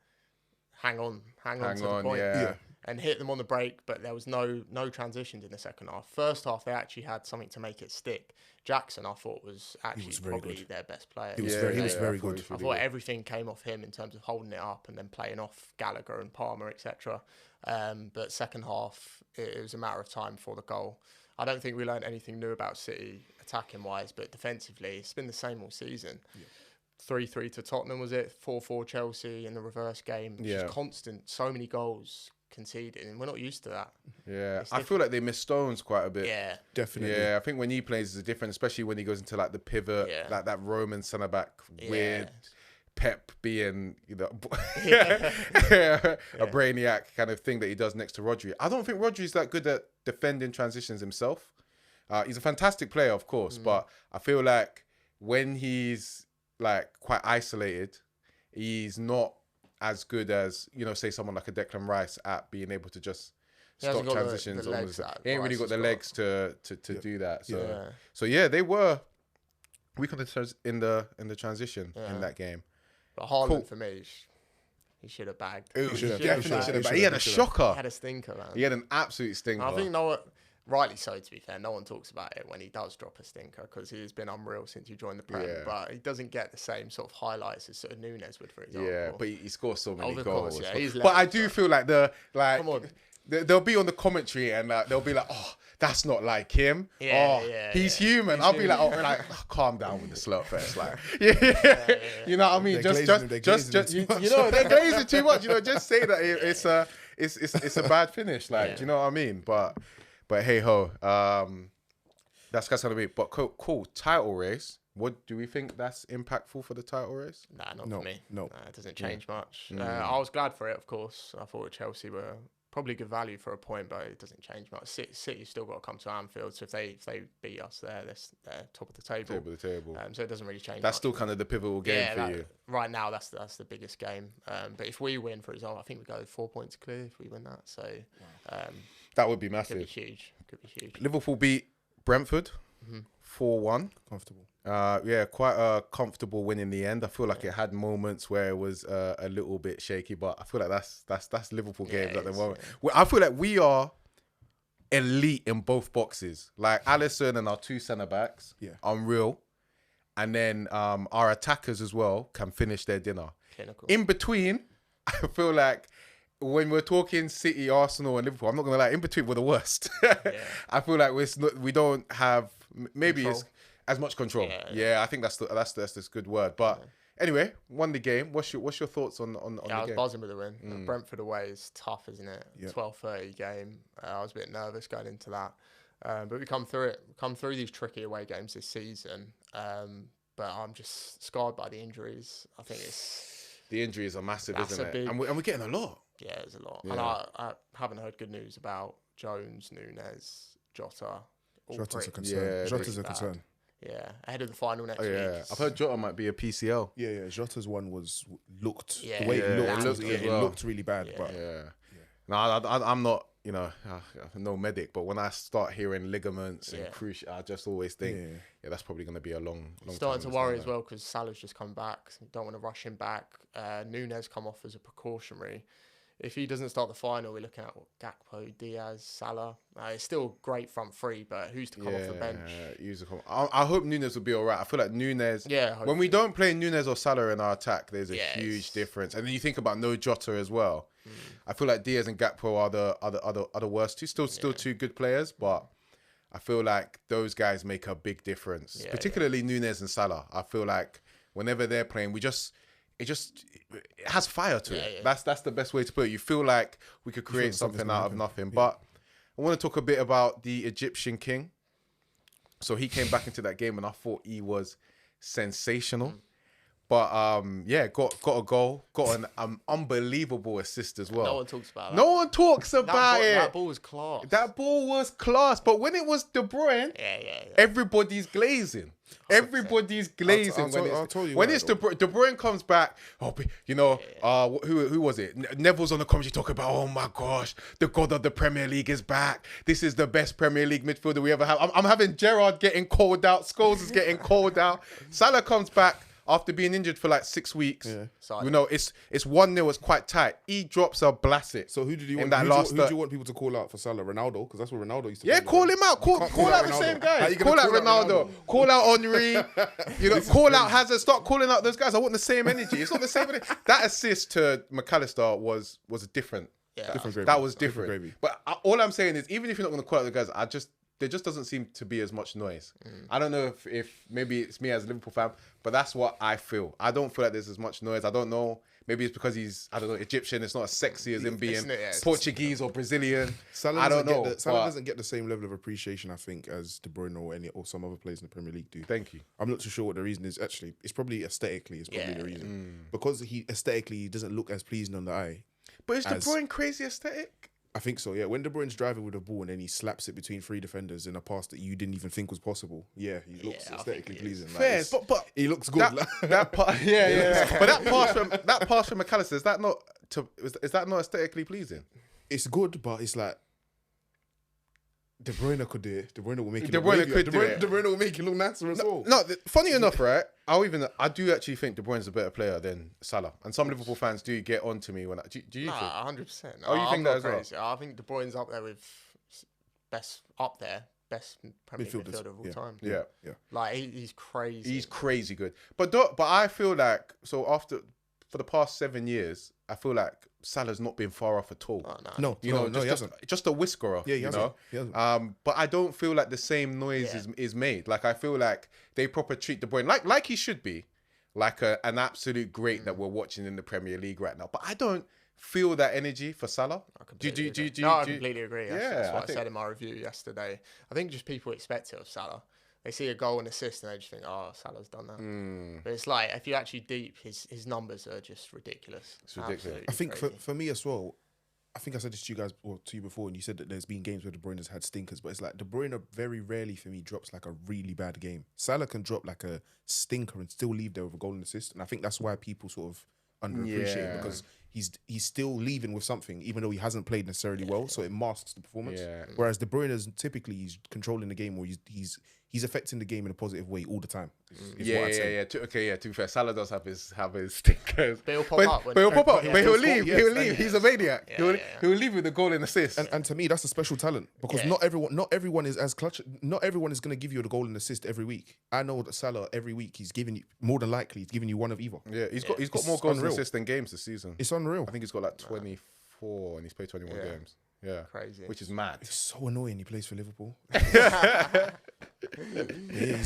Hang on to the point. Yeah. And hit them on the break, but there was no transitions in the second half. First half, they actually had something to make it stick. Jackson, I thought, was actually very probably good. their best player. He was very good. I thought everything came off him in terms of holding it up and then playing off Gallagher and Palmer, etc. But second half, it was a matter of time for the goal. I don't think we learned anything new about City attacking-wise, but defensively, it's been the same all season. 3-3 to Tottenham, was it? 4-4 Chelsea in the reverse game. It's just constant. So many goals conceding, and we're not used to that. Yeah, I feel like they miss Stones quite a bit. Yeah, Definitely. Yeah, I think when he plays is different, especially when he goes into like the pivot, like that Roman centre back, weird. Pep being, you know, a brainiac kind of thing that he does next to Rodri. I don't think Rodri's that good at defending transitions himself. He's a fantastic player, of course, but I feel like when he's like quite isolated, he's not as good as, you know, say someone like a Declan Rice at being able to just stop transitions. He ain't really got the legs to do that. So yeah, they were weak on in the transition in that game. But Haaland, for me, he should have bagged. He should have. He had a shocker. He had a stinker, man. He had an absolute stinker. I think rightly so, to be fair. No one talks about it when he does drop a stinker because he has been unreal since he joined the Prem. Yeah. But he doesn't get the same sort of highlights as sort of Nunes would, for example. Yeah, but he scores so many goals. Course, yeah. But I do feel like they'll be on the commentary and they'll be like, oh, that's not like him. He's human. I'll be like, calm down with the slurp fest. Like, you know what I mean? Just, you know, they're glazing too much. You know, just say that it's a bad finish. Like, do you know what I mean? But hey ho, that's gonna be. But cool title race. What do we think that's impactful for the title race? Nah, not for me. No, it doesn't change much. I was glad for it, of course. I thought Chelsea were probably good value for a point, but it doesn't change much. City's still got to come to Anfield, so if they beat us there, they're top of the table. So it doesn't really change. That's still kind of the pivotal game for you. Right now, that's the biggest game. But if we win, for example, I think we go 4 points clear if we win that. So that would be massive. Could be huge. Liverpool beat Brentford 4-1. Comfortable. Quite a comfortable win in the end. I feel like it had moments where it was a little bit shaky, but I feel like that's Liverpool games at the moment. Yeah. I feel like we are elite in both boxes. Like Alisson and our two centre backs, unreal, and then our attackers as well can finish their dinner. Clinical. In between, I feel like when we're talking City, Arsenal, and Liverpool, I'm not gonna lie, in between we're the worst. I feel like we don't have it's as much control. I think that's this good word. But anyway, won the game. What's your thoughts on the game? I was buzzing with the win. Brentford away is tough, isn't it? 12:30 game. I was a bit nervous going into that, but we come through it. We come through these tricky away games this season. But I'm just scarred by the injuries. I think the injuries are massive, isn't it? And we're getting a lot. Yeah, there's a lot. Yeah. And I haven't heard good news about Jones, Nunes, Jota. Jota's a concern. Jota's a concern. Yeah, ahead of the final next week. Yeah, I've heard Jota might be a PCL. Yeah. Jota's one looked the way it looked really bad. But no, I'm not. You know, no medic, but when I start hearing ligaments and cruciate, I just always think, that's probably going to be a long starting to worry as well because Salah's just come back. So you don't want to rush him back. Nunes come off as a precautionary. If he doesn't start the final, we're looking at Gakpo, Diaz, Salah. It's still great front three, but who's to come off the bench? I hope Nunes will be all right. I feel like Nunes, when we don't play Nunes or Salah in our attack, there's a huge difference. And then you think about no Jota as well. I feel like Diaz and Gakpo are the worst two. Still two good players, but I feel like those guys make a big difference. Particularly Nunes and Salah. I feel like whenever they're playing, it has fire to it. That's the best way to put it. You feel like we could create something out of nothing. But I want to talk a bit about the Egyptian king. So he came back into that game and I thought he was sensational. But got a goal, got an unbelievable assist as well. No one talks about that. No one talks about it. That ball was class. That ball was class. But when it was De Bruyne, everybody's glazing. Everybody's glazing. When it's De Bruyne comes back, who was it? Neville's on the commentary talking about, oh my gosh, the god of the Premier League is back. This is the best Premier League midfielder we ever have. I'm having Gerrard getting called out. Scholes is getting called out. Salah comes back after being injured for like 6 weeks. You know, it's 1-0. It's quite tight. He drops a blasset. So who do you want people to call out for Salah? Ronaldo? Because that's what Ronaldo used to play. Call him out. Call out the same guys. Call out Ronaldo. Call out Henry. Call out Hazard. Start calling out those guys. I want the same energy. It's not the same energy. That assist to McAllister was different. Different gravy. That was different. But all I'm saying is, even if you're not going to call out the guys, there just doesn't seem to be as much noise. I don't know if maybe it's me as a Liverpool fan, but that's what I feel. I don't feel like there's as much noise. I don't know. Maybe it's because he's, I don't know, Egyptian. It's not as sexy as him being it's Portuguese or Brazilian. Salah I don't know. Salah doesn't get the same level of appreciation, I think, as De Bruyne or some other players in the Premier League do. Thank you. I'm not too sure what the reason is. Actually, it's probably aesthetically. It's probably the reason because he doesn't look as pleasing on the eye. But is De Bruyne crazy aesthetic? I think so, yeah. When De Bruyne's driving with the ball and then he slaps it between 3 defenders in a pass that you didn't even think was possible, yeah, he looks aesthetically pleasing. Fair, but he looks good. That part, yeah. But that pass from McAllister, is that not aesthetically pleasing? It's good, but it's like De Bruyne could do it. De Bruyne will make it. De Bruyne will make it look nicer as well. No, funny enough, right? I do actually think De Bruyne's a better player than Salah, and some Liverpool fans do get on to me when. Do you? Nah, 100%. Oh, you think that as well? I think De Bruyne's up there with best Premier League midfielder of all time. Yeah. Like he's crazy. He's crazy good. But I feel like for the past 7 years, I feel like Salah's not been far off at all. No, he hasn't. Just a whisker off. Yeah, he hasn't. But I don't feel like the same noise is made. Like I feel like they proper treat De Bruyne like he should be, like an absolute great that we're watching in the Premier League right now. But I don't feel that energy for Salah. I completely agree. That's what I said in my review yesterday. I think just people expect it of Salah. They see a goal and assist and they just think, oh, Salah's done that. But it's like, if you actually deep, his numbers are just ridiculous. It's ridiculous. I think for me as well, I think I said this to you guys or to you before, and you said that there's been games where De Bruyne has had stinkers, but it's like De Bruyne very rarely for me drops like a really bad game. Salah can drop like a stinker and still leave there with a goal and assist, and I think that's why people sort of underappreciate him because he's still leaving with something, even though he hasn't played necessarily well, so it masks the performance. Yeah. Whereas De Bruyne is typically he's controlling the game, or he's affecting the game in a positive way all the time. To be fair, Salah does have his stinkers. But he'll pop up. But he'll leave. He'll leave. He's a maniac. He'll leave with a goal and assist. And to me, that's a special talent because not everyone is as clutch. Not everyone is going to give you the goal and assist every week. I know that Salah every week he's giving you more than likely he's giving you one of either. Yeah, he's got more goals and assists than games this season. It's unreal. I think he's got like 24 and he's played 21 games. Yeah, crazy. Which is mad. It's so annoying. He plays for Liverpool. He's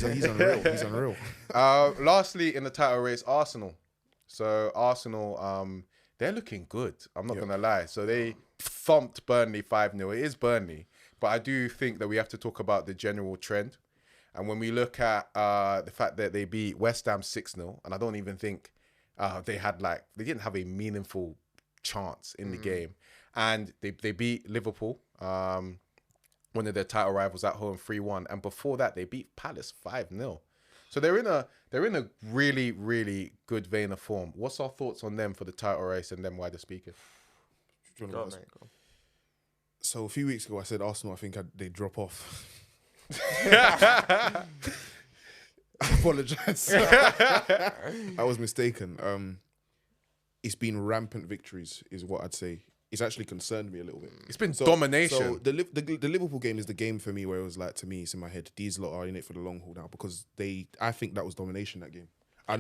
unreal. He's unreal. Lastly, in the title race, Arsenal. So Arsenal, they're looking good. I'm not gonna lie. So they thumped Burnley 5-0. It is Burnley, but I do think that we have to talk about the general trend. And when we look at the fact that they beat West Ham 6-0, and I don't even think they didn't have a meaningful chance in the game. And they beat Liverpool, one of their title rivals at home 3-1. And before that, they beat Palace 5-0. So they're in a really, really good vein of form. What's our thoughts on them for the title race and then wider speaking? Go. So a few weeks ago, I said Arsenal, I think they'd drop off. I apologise. I was mistaken. It's been rampant victories, is what I'd say. It's actually concerned me a little bit. It's been domination. So the Liverpool game is the game for me where it was like, to me, it's in my head, these lot are in it for the long haul now because I think that was domination, that game. I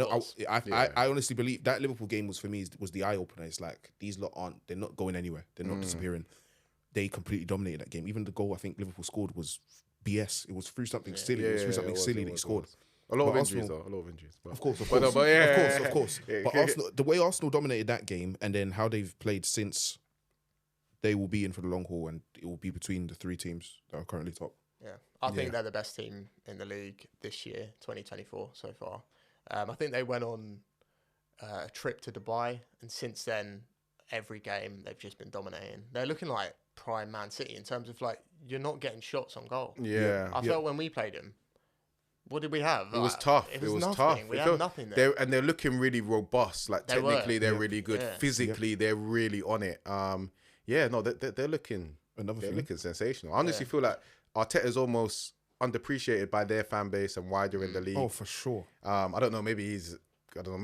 honestly believe that Liverpool game was, for me, was the eye opener. It's like, these lot they're not going anywhere. They're not disappearing. They completely dominated that game. Even the goal I think Liverpool scored was BS. It was through something silly. It was through something silly that he scored. A lot of injuries. But. Of course. But Arsenal, the way Arsenal dominated that game and then how they've played since, they will be in for the long haul and it will be between the three teams that are currently top. Yeah, I think they're the best team in the league this year, 2024 so far. I think they went on a trip to Dubai, and since then, every game they've just been dominating. They're looking like prime Man City in terms of like, you're not getting shots on goal. Yeah. I felt when we played them, what did we have? It was tough. It was tough. We had nothing there. They're looking really robust. Like technically, they're really good. Yeah. Physically, they're really on it. They're looking sensational. I honestly feel like Arteta's almost underappreciated by their fan base and wider in the league. Oh, for sure. I don't know. Maybe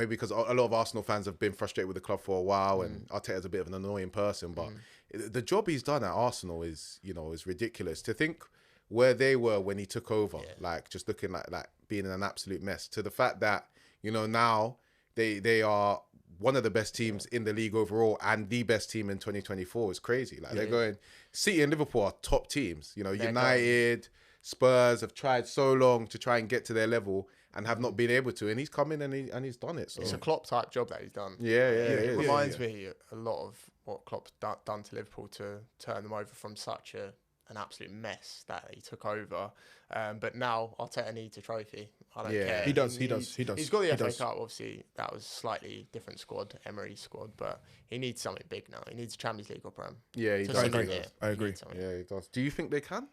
because a lot of Arsenal fans have been frustrated with the club for a while, and Arteta's a bit of an annoying person. But the job he's done at Arsenal is ridiculous. To think where they were when he took over, like just looking like being in an absolute mess, to the fact that now they are one of the best teams in the league overall and the best team in 2024 is crazy. Like they're going, City and Liverpool are top teams. United, Spurs have tried so long to try and get to their level and have not been able to, and he's come in and he's done it. So it's a Klopp type job that he's done. It reminds me a lot of what Klopp's done to Liverpool to turn them over from such an absolute mess that he took over. But now Arteta needs a trophy. I don't care. He does. He's got the FA Cup, obviously. That was slightly different squad, Emery's squad, but he needs something big now. He needs a Champions League or Prem. Yeah, he does. I agree. Yeah, he does. Do you think they can?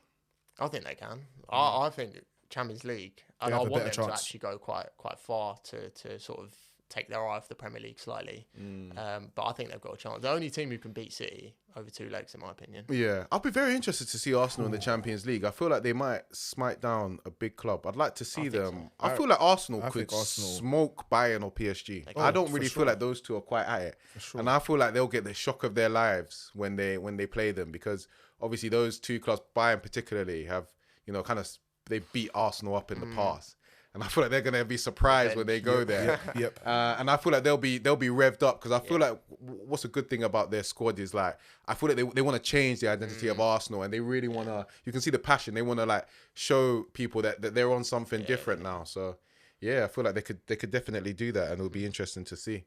I think they can. I think Champions League, and I want them to actually go quite far to sort of take their eye off the Premier League slightly. But I think they've got a chance. The only team who can beat City over 2 legs, in my opinion. Yeah, I'll be very interested to see Arsenal in the Champions League. I feel like they might smite down a big club. I'd like to see them. So. I feel like Arsenal could smoke Bayern or PSG. I don't really feel like those two are quite at it. And I feel like they'll get the shock of their lives when they play them, because obviously those two clubs, Bayern particularly, have, they beat Arsenal up in the past. And I feel like they're gonna be surprised when they go there. And I feel like they'll be revved up, because I feel like what's a good thing about their squad is, like, I feel like they want to change the identity of Arsenal, and they really want to. You can see the passion. They want to, like, show people that they're on something different now. So I feel like they could definitely do that, and it'll be interesting to see.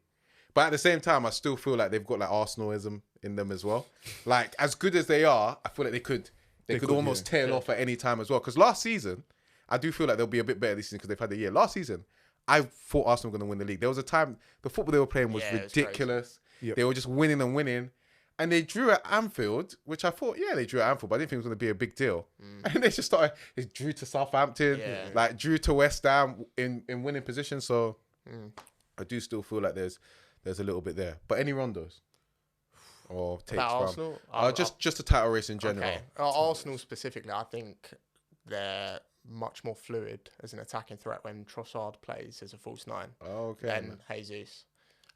But at the same time, I still feel like they've got, like, Arsenalism in them as well. Like, as good as they are, I feel like they could almost tail off at any time as well. Because last season, I do feel like they'll be a bit better this season because they've had the year. Last season, I thought Arsenal were going to win the league. There was a time the football they were playing was ridiculous. They were just winning and winning. And they drew at Anfield, which I thought, they drew at Anfield, but I didn't think it was going to be a big deal. And they just started, they drew to Southampton, drew to West Ham in winning position. So I do still feel like there's a little bit there. But any rondos? Or takes about from Arsenal? Just a title race in general. Okay. Arsenal specifically, I think they're much more fluid as an attacking threat when Trossard plays as a false 9 than Jesus.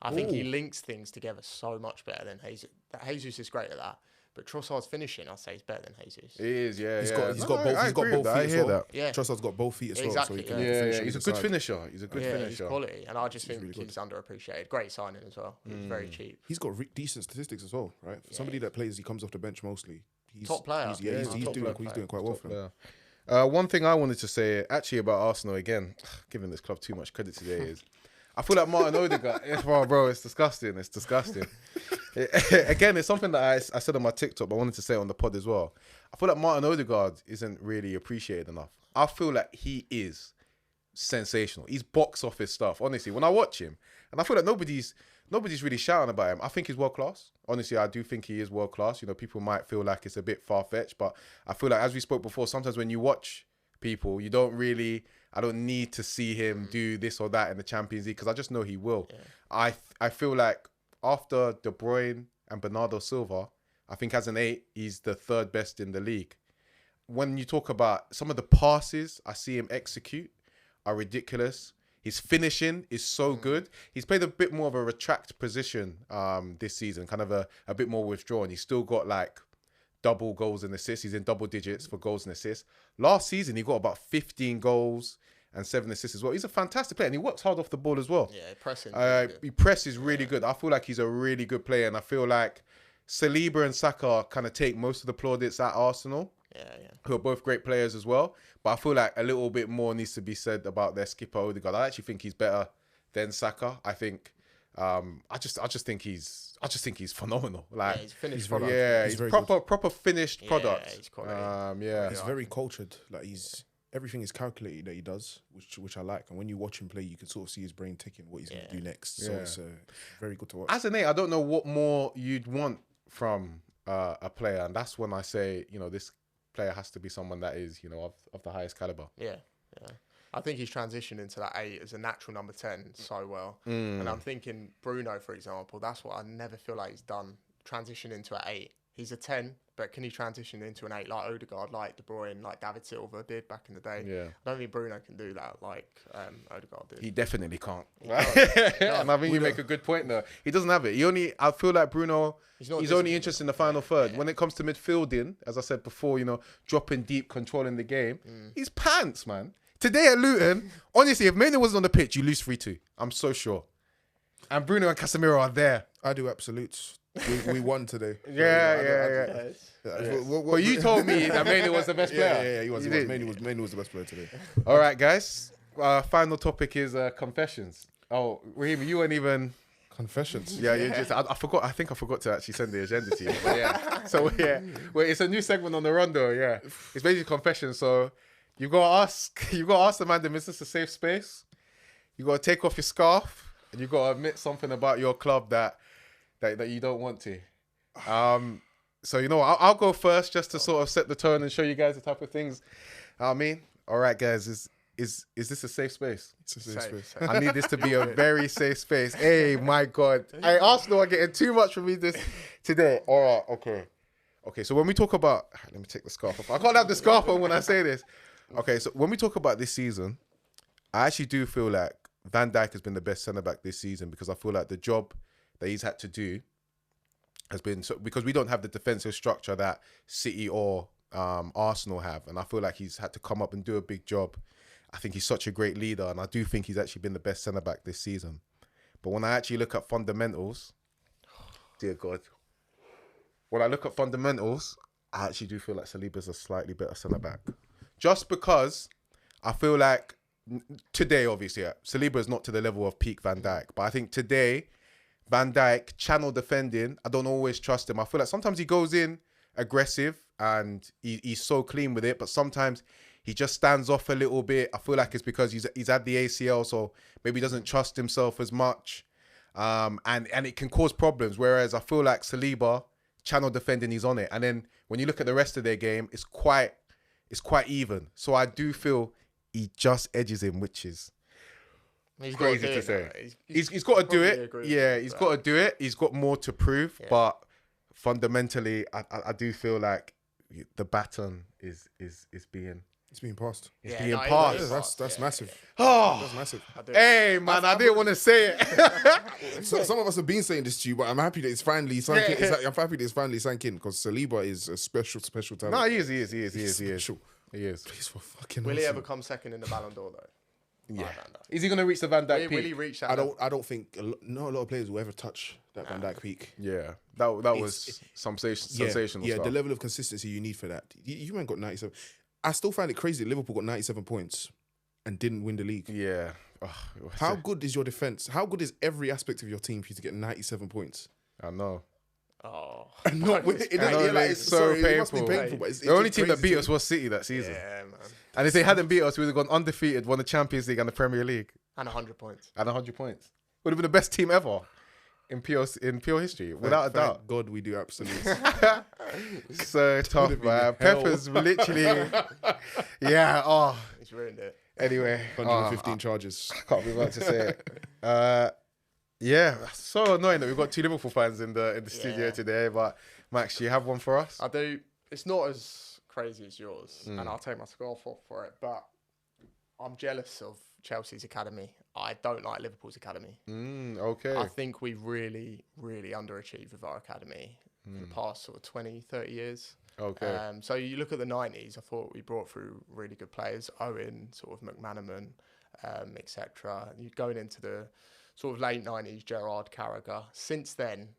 I think he links things together so much better than Jesus. Jesus is great at that, but Trossard's finishing, I'd say, is better than Jesus. He is, He's got both feet as well. Yeah. Trossard's got both feet as well. Exactly, So he's a good finisher. He's quality, and I just think he's underappreciated. Great signing as well. He's very cheap. He's got decent statistics as well, right? For somebody that plays, he comes off the bench mostly. He's top player. He's doing quite well for him. One thing I wanted to say actually about Arsenal, again, giving this club too much credit today, is I feel like Martin Odegaard, bro, it's disgusting. Again, it's something that I said on my TikTok, but I wanted to say it on the pod as well. I feel like Martin Odegaard isn't really appreciated enough. I feel like he is sensational. He's box office stuff, honestly. When I watch him, and I feel like nobody's really shouting about him. I think he's world class. Honestly, I do think he is world class. People might feel like it's a bit far-fetched, but I feel like, as we spoke before, sometimes when you watch people, I don't need to see him do this or that in the Champions League, because I just know he will. I feel like after De Bruyne and Bernardo Silva, I think as an 8, he's the 3rd best in the league. When you talk about some of the passes I see him execute are ridiculous. His finishing is so good. He's played a bit more of a retract position this season, kind of a bit more withdrawn. He's still got, like, double goals and assists. He's in double digits for goals and assists. Last season, he got about 15 goals and 7 assists as well. He's a fantastic player, and he works hard off the ball as well. Yeah, pressing. He presses really good. I feel like he's a really good player, and I feel like Saliba and Saka kind of take most of the plaudits at Arsenal. Who are both great players as well. But I feel like a little bit more needs to be said about their skipper Odegaard. I actually think he's better than Saka. I think I just think he's phenomenal. Like, he's finished product. Yeah, he's proper finished product. He's quality. He's very cultured. Like, everything is calculated that he does, which I like. And when you watch him play, you can sort of see his brain ticking what he's going to do next. So it's very good to watch. As an 8, I don't know what more you'd want from a player, and that's when I say, this player has to be someone that is, of the highest caliber. Yeah. I think he's transitioned into that 8 as a natural number 10 so well. And I'm thinking Bruno, for example, that's what I never feel like he's done. Transition into an 8. He's a 10, but can he transition into an 8 like Odegaard, like De Bruyne, like David Silva did back in the day? Yeah. I don't think Bruno can do that like Odegaard did. He definitely can't. And I think you make a good point there. He doesn't have it. I feel like Bruno, he's only interested in the final third. When it comes to midfielding, as I said before, dropping deep, controlling the game, he's pants, man. Today at Luton, honestly, if Maynard wasn't on the pitch, you lose 3-2. I'm so sure. And Bruno and Casemiro are there. I do absolutes. We won today. Yeah. Well, you told me that Mainoo was the best player. Yeah, he was. Mainoo was the best player today. All right, guys. Final topic is confessions. Oh, Raheem, you weren't even... Confessions. Yeah, you just... I forgot. I think I forgot to actually send the agenda to you. But yeah. So, yeah. Well, it's a new segment on the Rondo, yeah. It's basically confessions. So, you got to ask the man, is this a safe space? You got to take off your scarf. And you got to admit something about your club that you don't want to. So, you know what? I'll go first just to sort of set the tone and show you guys the type of things. I mean, all right, guys, is this a safe space? It's a safe space. I need this to be a very safe space. Hey, my God. Arsenal are getting too much from me today. All right, okay. Okay, so when we talk about... Let me take the scarf off. I can't have the scarf on when I say this. Okay, so when we talk about this season, I actually do feel like Van Dijk has been the best centre-back this season because I feel like the job that he's had to do has been... because we don't have the defensive structure that City or Arsenal have, and I feel like he's had to come up and do a big job. I think he's such a great leader, and I do think he's actually been the best centre-back this season. But when I actually look at fundamentals, dear God, when I look at fundamentals, I actually do feel like Saliba's a slightly better centre-back. Just because I feel like today, obviously, Saliba is not to the level of peak Van Dijk, but I think today, Van Dijk, channel defending, I don't always trust him. I feel like sometimes he goes in aggressive and he's so clean with it, but sometimes he just stands off a little bit. I feel like it's because he's had the ACL, so maybe he doesn't trust himself as much. And it can cause problems. Whereas I feel like Saliba, channel defending, he's on it. And then when you look at the rest of their game, it's quite even. So I do feel he just edges him, which is crazy to say. He's got to do it. Yeah, he's got to do it. He's got more to prove. Yeah. But fundamentally, I do feel like the baton is being... It's being passed. It's being passed. Yeah, that's massive. Oh, that's massive. Hey, man, I didn't want to say it. So, some of us have been saying this to you, but I'm happy that it's finally sunk in. I'm happy that it's finally sunk in because Saliba is a special talent. No, he is. He is. Please, for fucking Will he ever come second in the Ballon d'Or, though? Yeah. Is he going to reach the Van Dijk peak? Will he reach that? I don't think a lot of players will ever touch that Van Dijk peak. Yeah, that was sensational. Yeah, stuff. the level of consistency you need for that. You ain't got 97. I still find it crazy that Liverpool got 97 points and didn't win the league. Yeah. How good is your defense? How good is every aspect of your team for you to get 97 points? I know. Oh, it's so painful. It must be painful, but it's the only team that beat us was City that season. Yeah, man. And if they hadn't beat us, we would have gone undefeated, won the Champions League and the Premier League. And 100 points. Would have been the best team ever in pure history, without a doubt. Thank God we do absolutely. So tough, man. Pepper's literally... Yeah, oh. He's ruined it. Anyway. 115 charges. I can't be about to say it. Yeah, so annoying that we've got two Liverpool fans in the studio today. But Max, you have one for us? I do. It's not as crazy as yours, and I'll take my scarf off for it. But I'm jealous of Chelsea's academy. I don't like Liverpool's academy. Okay. I think we really, really underachieved with our academy for the past sort of 20, 30 years. Okay. So you look at the 90s, I thought we brought through really good players. Owen, sort of McManaman, etc. You're going into the sort of late 90s, Gerrard, Carragher. Since then,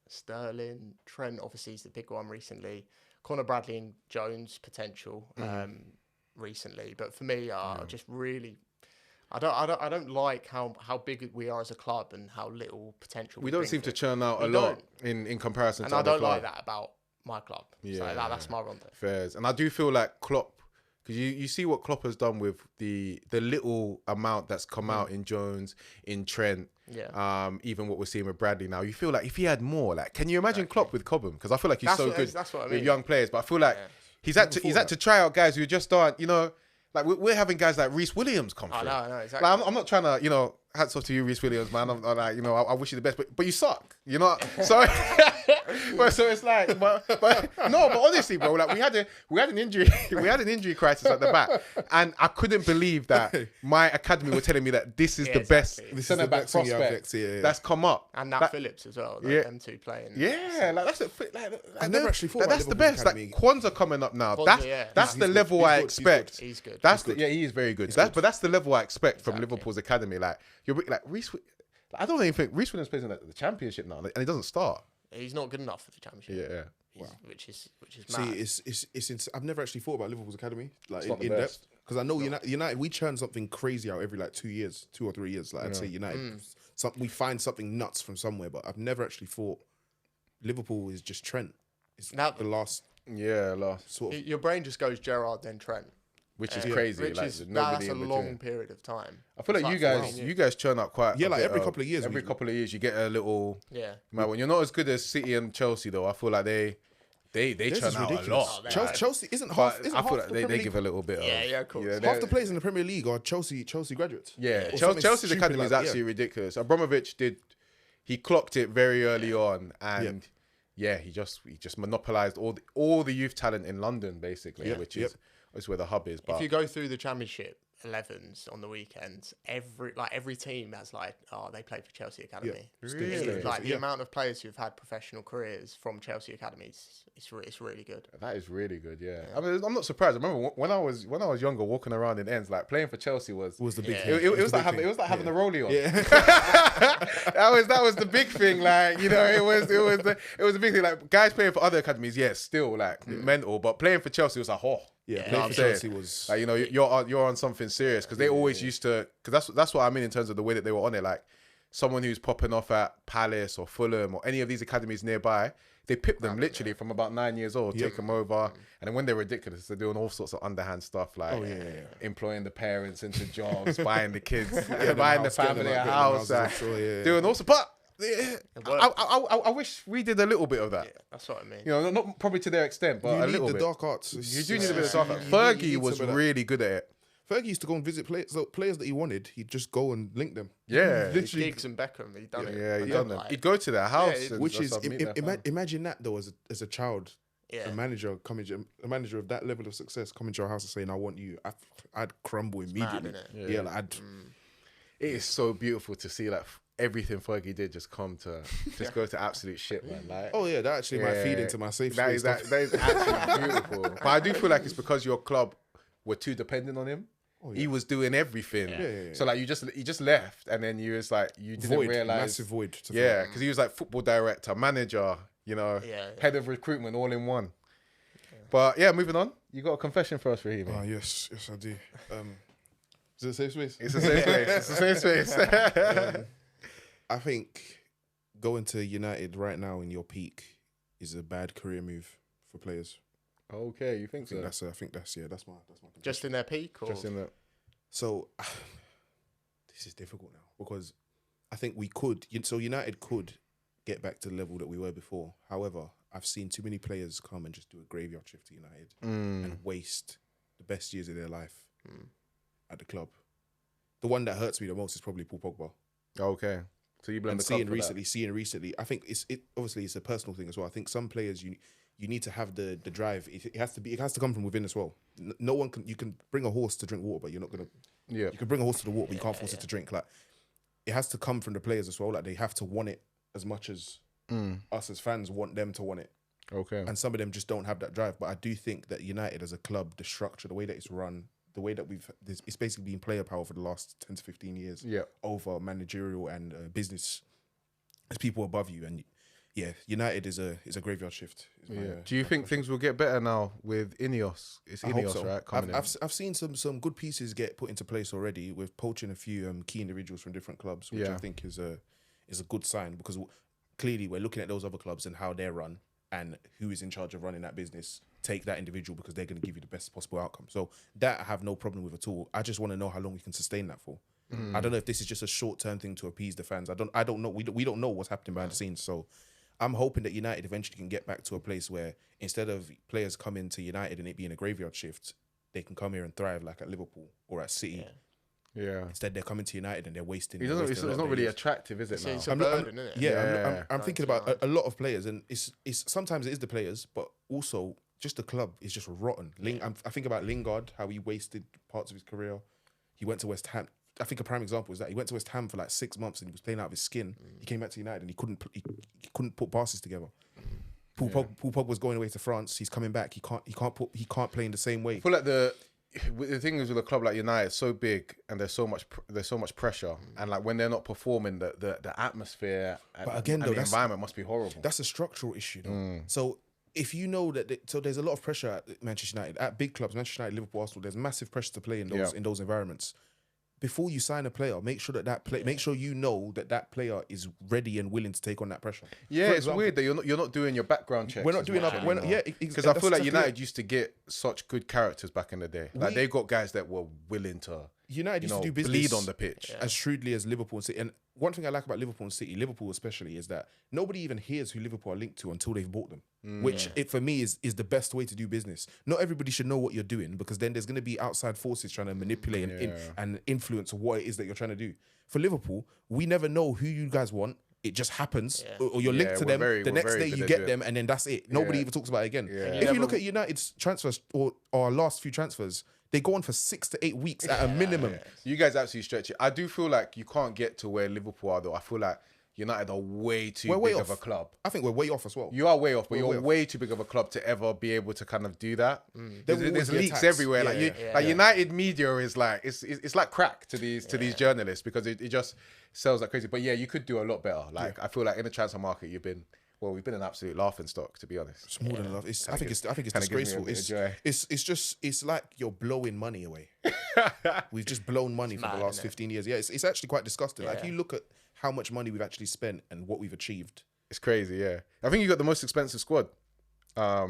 Sterling, Trent, obviously is the big one recently. Conor Bradley and Jones, potential recently. But for me, just really... I don't like how big we are as a club and how little potential we don't seem to churn out a lot in comparison to other clubs. And I don't like that about my club. Yeah, so that's my Rondo. Fairs. And I do feel like Klopp, because you see what Klopp has done with the little amount that's come out in Jones, in Trent, even what we're seeing with Bradley now. You feel like if he had more, like, can you imagine Klopp with Cobham? Because I feel like he's good with young players, but I feel like he's had to try out guys who just aren't, like we're having guys like Reece Williams come through. I know, exactly. Like, I'm not trying to, hats off to you, Reece Williams, man. I'm like, I wish you the best, but you suck. So so it's like, but honestly, bro, like we had an injury crisis at the back, and I couldn't believe that my academy were telling me that this is the best centre back prospect that's come up, and Nat Phillips as well. Like them two playing. Yeah, like that's I never actually thought that's the best. Academy. Like Kwanzaa coming up now. That's the level I expect. He's good. He is very good. But that's the level I expect from Liverpool's academy. Like you're like Reece. I don't even think Reece Williams plays in the Championship now, and he doesn't start. He's not good enough for the Championship. Yeah. Wow. Which is mad. See, I've never actually thought about Liverpool's academy like It's not the in best. depth, because I know United we churn something crazy out every like 2 years, 2 or 3 years. Like I'd say United, we find something nuts from somewhere, but I've never actually thought Liverpool is just Trent. It's Now- the last sort of. Your brain just goes Gerrard then Trent. Which is crazy. Which like, is there's nobody that's a in between. long period of time. I feel like you guys churn up quite. Yeah, a like bit every of- couple of years Every we- couple of years, you get a little. Yeah. Man, when you're not as good as City and Chelsea, though, I feel like they This churn is out ridiculous. a lot. Oh, Chelsea, man. Chelsea isn't But half. Isn't I feel half like the they Premier give a little bit. Yeah, of course. Half the players in the Premier League are Chelsea graduates. Yeah, Or something Chelsea's stupid academy like is that, absolutely ridiculous. Abramovich he clocked it very early on, and he just monopolized all the youth talent in London, basically, which is where the hub is. But If you go through the Championship 11s on the weekends, every team has they played for Chelsea Academy. Really? Like the amount of players who've had professional careers from Chelsea academies, it's really good. That is really good, yeah. I mean, I'm not surprised. I remember when I was younger, walking around in ends, like playing for Chelsea was the big Yeah. thing. it was the like big thing. having the rollie on. Yeah. that was the big thing. Like, you know, it was the big thing. Like guys playing for other academies, yes, still like mental, but playing for Chelsea was like, Yeah, You know playing what for I'm Chelsea saying? was. Like, you know, you're on something serious, because they always used to, because that's what I mean in terms of the way that they were on it. Like someone who's popping off at Palace or Fulham or any of these academies nearby, they pip them literally from about 9 years old, take them over, and then when they're ridiculous, they're doing all sorts of underhand stuff, like employing the parents into jobs, buying the kids, buying the family a house, doing also. But I wish we did a little bit of that. Yeah, that's what I mean. You know, not probably to their extent, but a You little need the bit. dark arts. You do need a bit of dark. You Fergie need was some of that. really good at it. Fergie used to go and visit players. So players that he wanted, he'd just go and link them. Yeah, Literally. Giggs and Beckham, he done it. yeah, he And done then, that. He'd go to their house, and Which is just meet their fam. imagine that though as a child, Yeah. a manager of that level of success coming to your house and saying, "I want you," I'd crumble immediately. mad, Yeah, like I'd. It is so beautiful to see like everything Fergie did just come to go to absolute shit, man. Like, Oh yeah, that actually might feed into my safe that space. is that is actually beautiful. But I do feel like it's because your club were too dependent on him. He was doing everything. Yeah. So like you just left, and then you was like you didn't realize massive void. To Yeah, fill. because he was like football director, manager, you know, Yeah. head of recruitment, all in one. But yeah, moving on. You got a confession for us, Raheem? Oh yes, I do. Is it a safe space? It's a safe place. It's a safe space. I think going to United right now in your peak is a bad career move for players. Okay, you think so? I think that's my confession. Just in their peak, or Just in that. So this is difficult now because I think we could. So United could get back to the level that we were before. However, I've seen too many players come and just do a graveyard shift to United and waste the best years of their life at the club. The one that hurts me the most is probably Paul Pogba. Okay, so you blame And the club seeing for that. recently, I think obviously it's a personal thing as well. I think some players you need to have the drive. It has to come from within as well. No one can. You can bring a horse to drink water, but you're not gonna. Yeah. You can bring a horse to the water, but you can't force it to drink. Like it has to come from the players as well. Like they have to want it as much as us as fans want them to want it. Okay. And some of them just don't have that drive. But I do think that United as a club, the structure, the way that it's run, the way that it's basically been player power for the last 10 to 15 years. Yeah. Over managerial and business. There's people above you, and yeah, United is a graveyard shift. Do you think things will get better now with Ineos? It's I hope Ineos, so. right? Coming in. I've seen some good pieces get put into place already with poaching a few key individuals from different clubs, which I think is a good sign because clearly we're looking at those other clubs and how they're run and who is in charge of running that business. Take that individual because they're going to give you the best possible outcome. So that I have no problem with at all. I just want to know how long we can sustain that for. I don't know if this is just a short-term thing to appease the fans. I don't know. We don't know what's happening behind the scenes. So I'm hoping that United eventually can get back to a place where instead of players coming to United and it being a graveyard shift, they can come here and thrive like at Liverpool or at City. Yeah. Instead, they're coming to United and they're wasting. It's not really attractive, is it? Now? it's a burden, isn't it? Yeah, I'm thinking about a lot of players, and it's sometimes it is the players, but also just the club is just rotten. I think about Lingard, how he wasted parts of his career. He went to West Ham. I think a prime example is that he went to West Ham for like 6 months and he was playing out of his skin. He came back to United and he couldn't put passes together. Paul Pogba was going away to France. He's coming back. He can't play in the same way. I feel like the thing is with a club like United, it's so big and there's so much pressure, and like when they're not performing, the atmosphere and, But again, and though, the environment must be horrible. That's a structural issue, though. So if you know that, so there's a lot of pressure at Manchester United, at big clubs, Manchester United, Liverpool, Arsenal. There's massive pressure to play in those environments. Before you sign a player, make sure make sure you know that player is ready and willing to take on that pressure. Yeah, it's weird that you're not doing your background checks. We're not doing because I feel like United used to get such good characters back in the day. Like they got guys that were willing to United used to do business bleed on the pitch as shrewdly as Liverpool and City. And one thing I like about Liverpool and City, Liverpool especially, is that nobody even hears who Liverpool are linked to until they've bought them. Which for me is the best way to do business. Not everybody should know what you're doing, because then there's going to be outside forces trying to manipulate and influence what it is that you're trying to do. For Liverpool, we never know who you guys want. It just happens, or you're linked to them. The next day you get them, and then that's it. Nobody even talks about it again. If you look at United's transfers or our last few transfers, they go on for 6 to 8 weeks at a minimum. You guys absolutely stretch it. I do feel like you can't get to where Liverpool are, though. I feel like United are way too big of a club. I think we're way off as well. You are way off, but you're way too big of a club to ever be able to kind of do that. There's leaks everywhere. United media is like it's like crack to these journalists, because it just sells like crazy. But yeah, you could do a lot better. Like I feel like in the transfer market, we've been an absolute laughing stock, to be honest. It's more than enough. I think it's disgraceful. It's like you're blowing money away. We've just blown money for the last 15 years. Yeah, it's actually quite disgusting. Like, if you look at how much money we've actually spent and what we've achieved, it's crazy. Yeah, I think you got the most expensive squad. I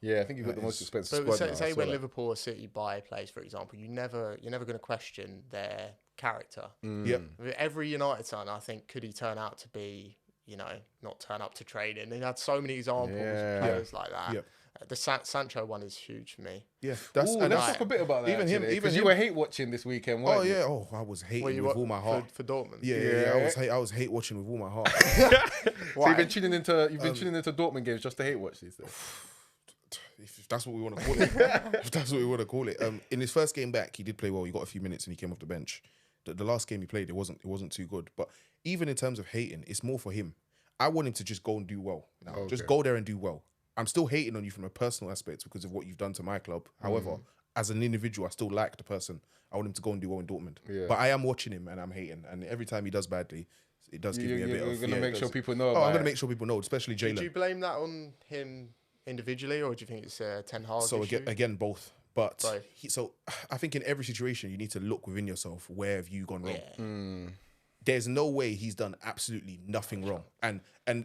think you've got the most expensive squad. So say when Liverpool or City buy players, for example, you're never going to question their character. Yep. Every United son, I think, could he turn out to be, not turn up to training. They had so many examples of players like that. Yep. The Sancho one is huge for me. Yeah, let's talk a bit about that. Even him, you were hate watching this weekend. Oh yeah, I was hating with all my heart for Dortmund. Yeah. I was hate watching with all my heart. So you've been tuning into Dortmund games just to hate watch these days. If that's what we want to call it. In his first game back, he did play well. He got a few minutes and he came off the bench. The last game he played, it wasn't too good. But even in terms of hating, it's more for him. I want him to just go and do well. Just go there and do well. I'm still hating on you from a personal aspect because of what you've done to my club. However, as an individual, I still like the person. I want him to go and do well in Dortmund. Yeah. But I am watching him and I'm hating. And every time he does badly, it does give me a bit of... You're going to make sure people know. I'm going to make sure people know, especially Jalen. Do you blame that on him individually, or do you think it's Ten Hag So issue? again, both. But I think in every situation, you need to look within yourself. Where have you gone wrong? Yeah. There's no way he's done absolutely nothing wrong. And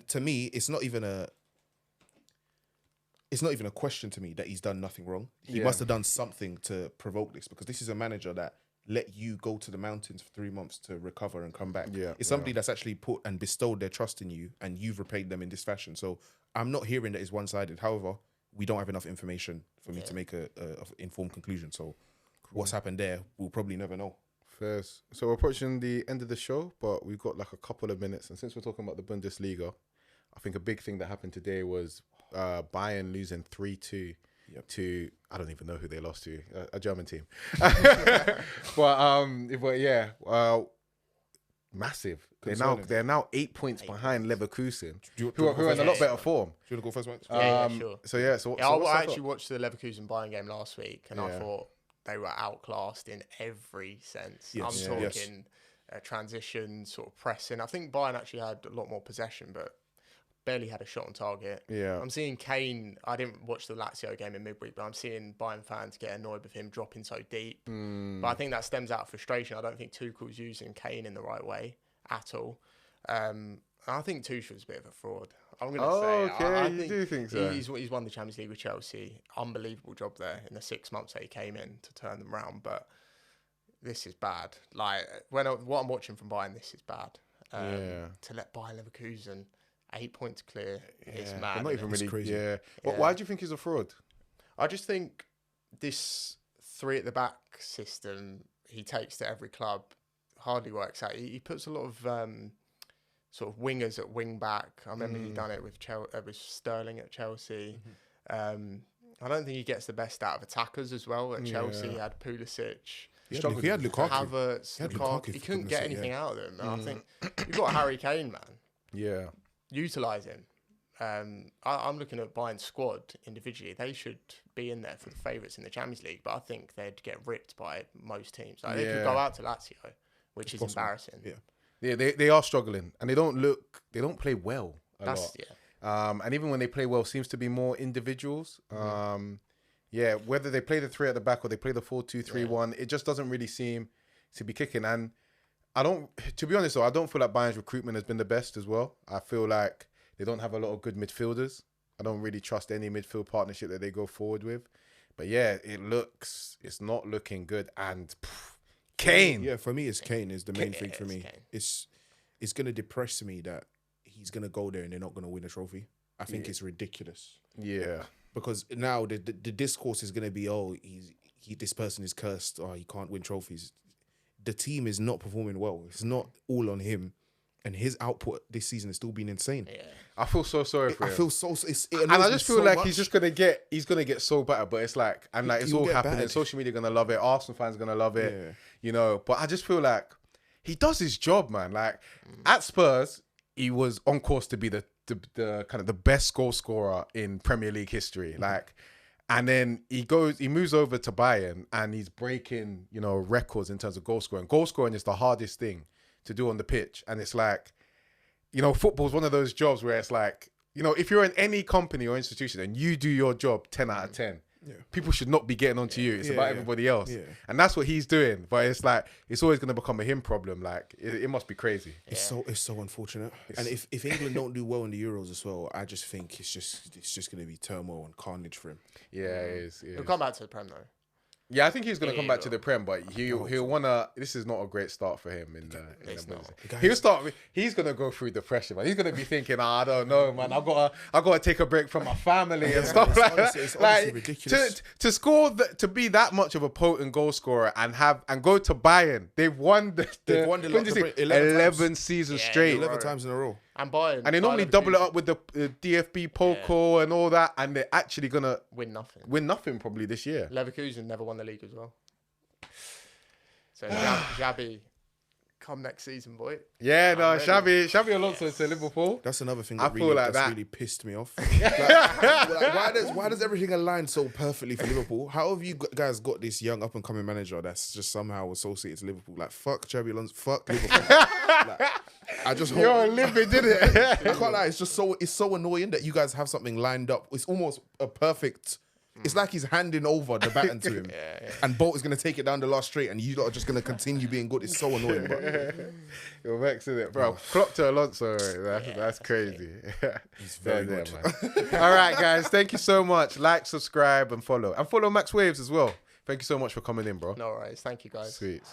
to me, it's not even a question to me that he's done nothing wrong. He must have done something to provoke this, because this is a manager that let you go to the mountains for 3 months to recover and come back. It's somebody that's actually put and bestowed their trust in you, and you've repaid them in this fashion. So I'm not hearing that it's one-sided. However, we don't have enough information for me to make a informed conclusion. So what's happened there, we'll probably never know. First, so we're approaching the end of the show, but we've got like a couple of minutes. And since we're talking about the Bundesliga, I think a big thing that happened today was Bayern losing 3-2 to, I don't even know who they lost to, a German team. but yeah, massive. They're now 8 points behind Leverkusen, who are in a lot better form. Do you want to go first, Max? Sure. So I actually watched the Leverkusen Bayern game last week, and I thought they were outclassed in every sense. Yes. I'm talking transition, sort of pressing. I think Bayern actually had a lot more possession, but barely had a shot on target. Yeah. I'm seeing Kane. I didn't watch the Lazio game in midweek, but I'm seeing Bayern fans get annoyed with him dropping so deep. But I think that stems out of frustration. I don't think Tuchel's using Kane in the right way at all. I think Tuchel's a bit of a fraud. I'm going to say. Okay, I do think so? He's won the Champions League with Chelsea. Unbelievable job there in the 6 months that he came in to turn them round. But this is bad. Like what I'm watching from Bayern, this is bad. To let Bayern Leverkusen 8 points clear is mad. They're not even really crazy. Yeah. Why do you think he's a fraud? I just think this 3 at the back system he takes to every club hardly works out. He puts a lot of sort of wingers at wing back. I remember he done it with Sterling at Chelsea. I don't think he gets the best out of attackers as well. At Chelsea, he had Pulisic. He had Lukaku. Havertz. He couldn't get anything out of them. I think you've got Harry Kane, man. Yeah. Utilise him. I'm looking at Bayern's squad individually. They should be in there for the favourites in the Champions League, but I think they'd get ripped by most teams. Like, they could go out to Lazio, which is embarrassing. Yeah, they are struggling, and they don't play well a lot. And even when they play well, seems to be more individuals. Yeah, whether they play the 3 at the back or they play the 4-2-3-1, it just doesn't really seem to be kicking. And to be honest though, I don't feel like Bayern's recruitment has been the best as well. I feel like they don't have a lot of good midfielders. I don't really trust any midfield partnership that they go forward with. But yeah, it's not looking good. And Kane. Yeah, for me, it's Kane is the main thing for me. It's going to depress me that he's going to go there and they're not going to win a trophy. I think it's ridiculous. Yeah. Because now the discourse is going to be, this person is cursed, he can't win trophies. The team is not performing well. It's not all on him. And his output this season has still been insane. Yeah. I feel so sorry for him. I feel so... and I just feel like he's going to get so better. But it's like... And like it's all happening. Bad. Social media going to love it. Arsenal fans going to love it. Yeah. But I just feel like he does his job, man. Like at Spurs, he was on course to be the kind of the best goal scorer in Premier League history. Like, and then he moves over to Bayern and he's breaking, records in terms of goal scoring. Goal scoring is the hardest thing to do on the pitch. And it's like, football's one of those jobs where it's like, if you're in any company or institution and you do your job 10 out of 10, people should not be getting onto you. It's about everybody else. Yeah. And that's what he's doing. But it's like, it's always going to become a him problem. Like, it must be crazy. It's so unfortunate. And if England don't do well in the Euros as well, I just think it's just going to be turmoil and carnage for him. Yeah, it is. He'll come back to the Prem though. Yeah, I think he's going to come back to the Prem, but he'll want to... This is not a great start for him in the He's going to go through depression, man. He's going to be thinking, I don't know, man. I got to take a break from my family and stuff like that. It's honestly ridiculous. To score, to be that much of a potent goal scorer and go to Bayern. They've won the 11 seasons straight. 11 times in a row. And Bayern. And they normally double it up with the DFB Pokal and all that, and they're actually going to... Win nothing. Win nothing probably this year. Leverkusen never won the league as well. So Xabi, come next season, boy. Yeah, Xabi Alonso to Liverpool. That's another thing that really pissed me off. Why does everything align so perfectly for Liverpool? How have you guys got this young up and coming manager that's just somehow associated to Liverpool? Like, fuck Xabi Alonso, fuck Liverpool. I just hope... You're living, did it? I can't lie. It's so annoying that you guys have something lined up. It's almost a perfect... It's like he's handing over the baton to him. And Bolt is going to take it down the last straight and you lot are just going to continue being good. It's so annoying, bro. You're vexing it, bro. Klopp to Alonso. That's crazy. He's very good. Man. All right, guys. Thank you so much. Like, subscribe, and follow. And follow Max Waves as well. Thank you so much for coming in, bro. No worries. Thank you, guys. Sweet.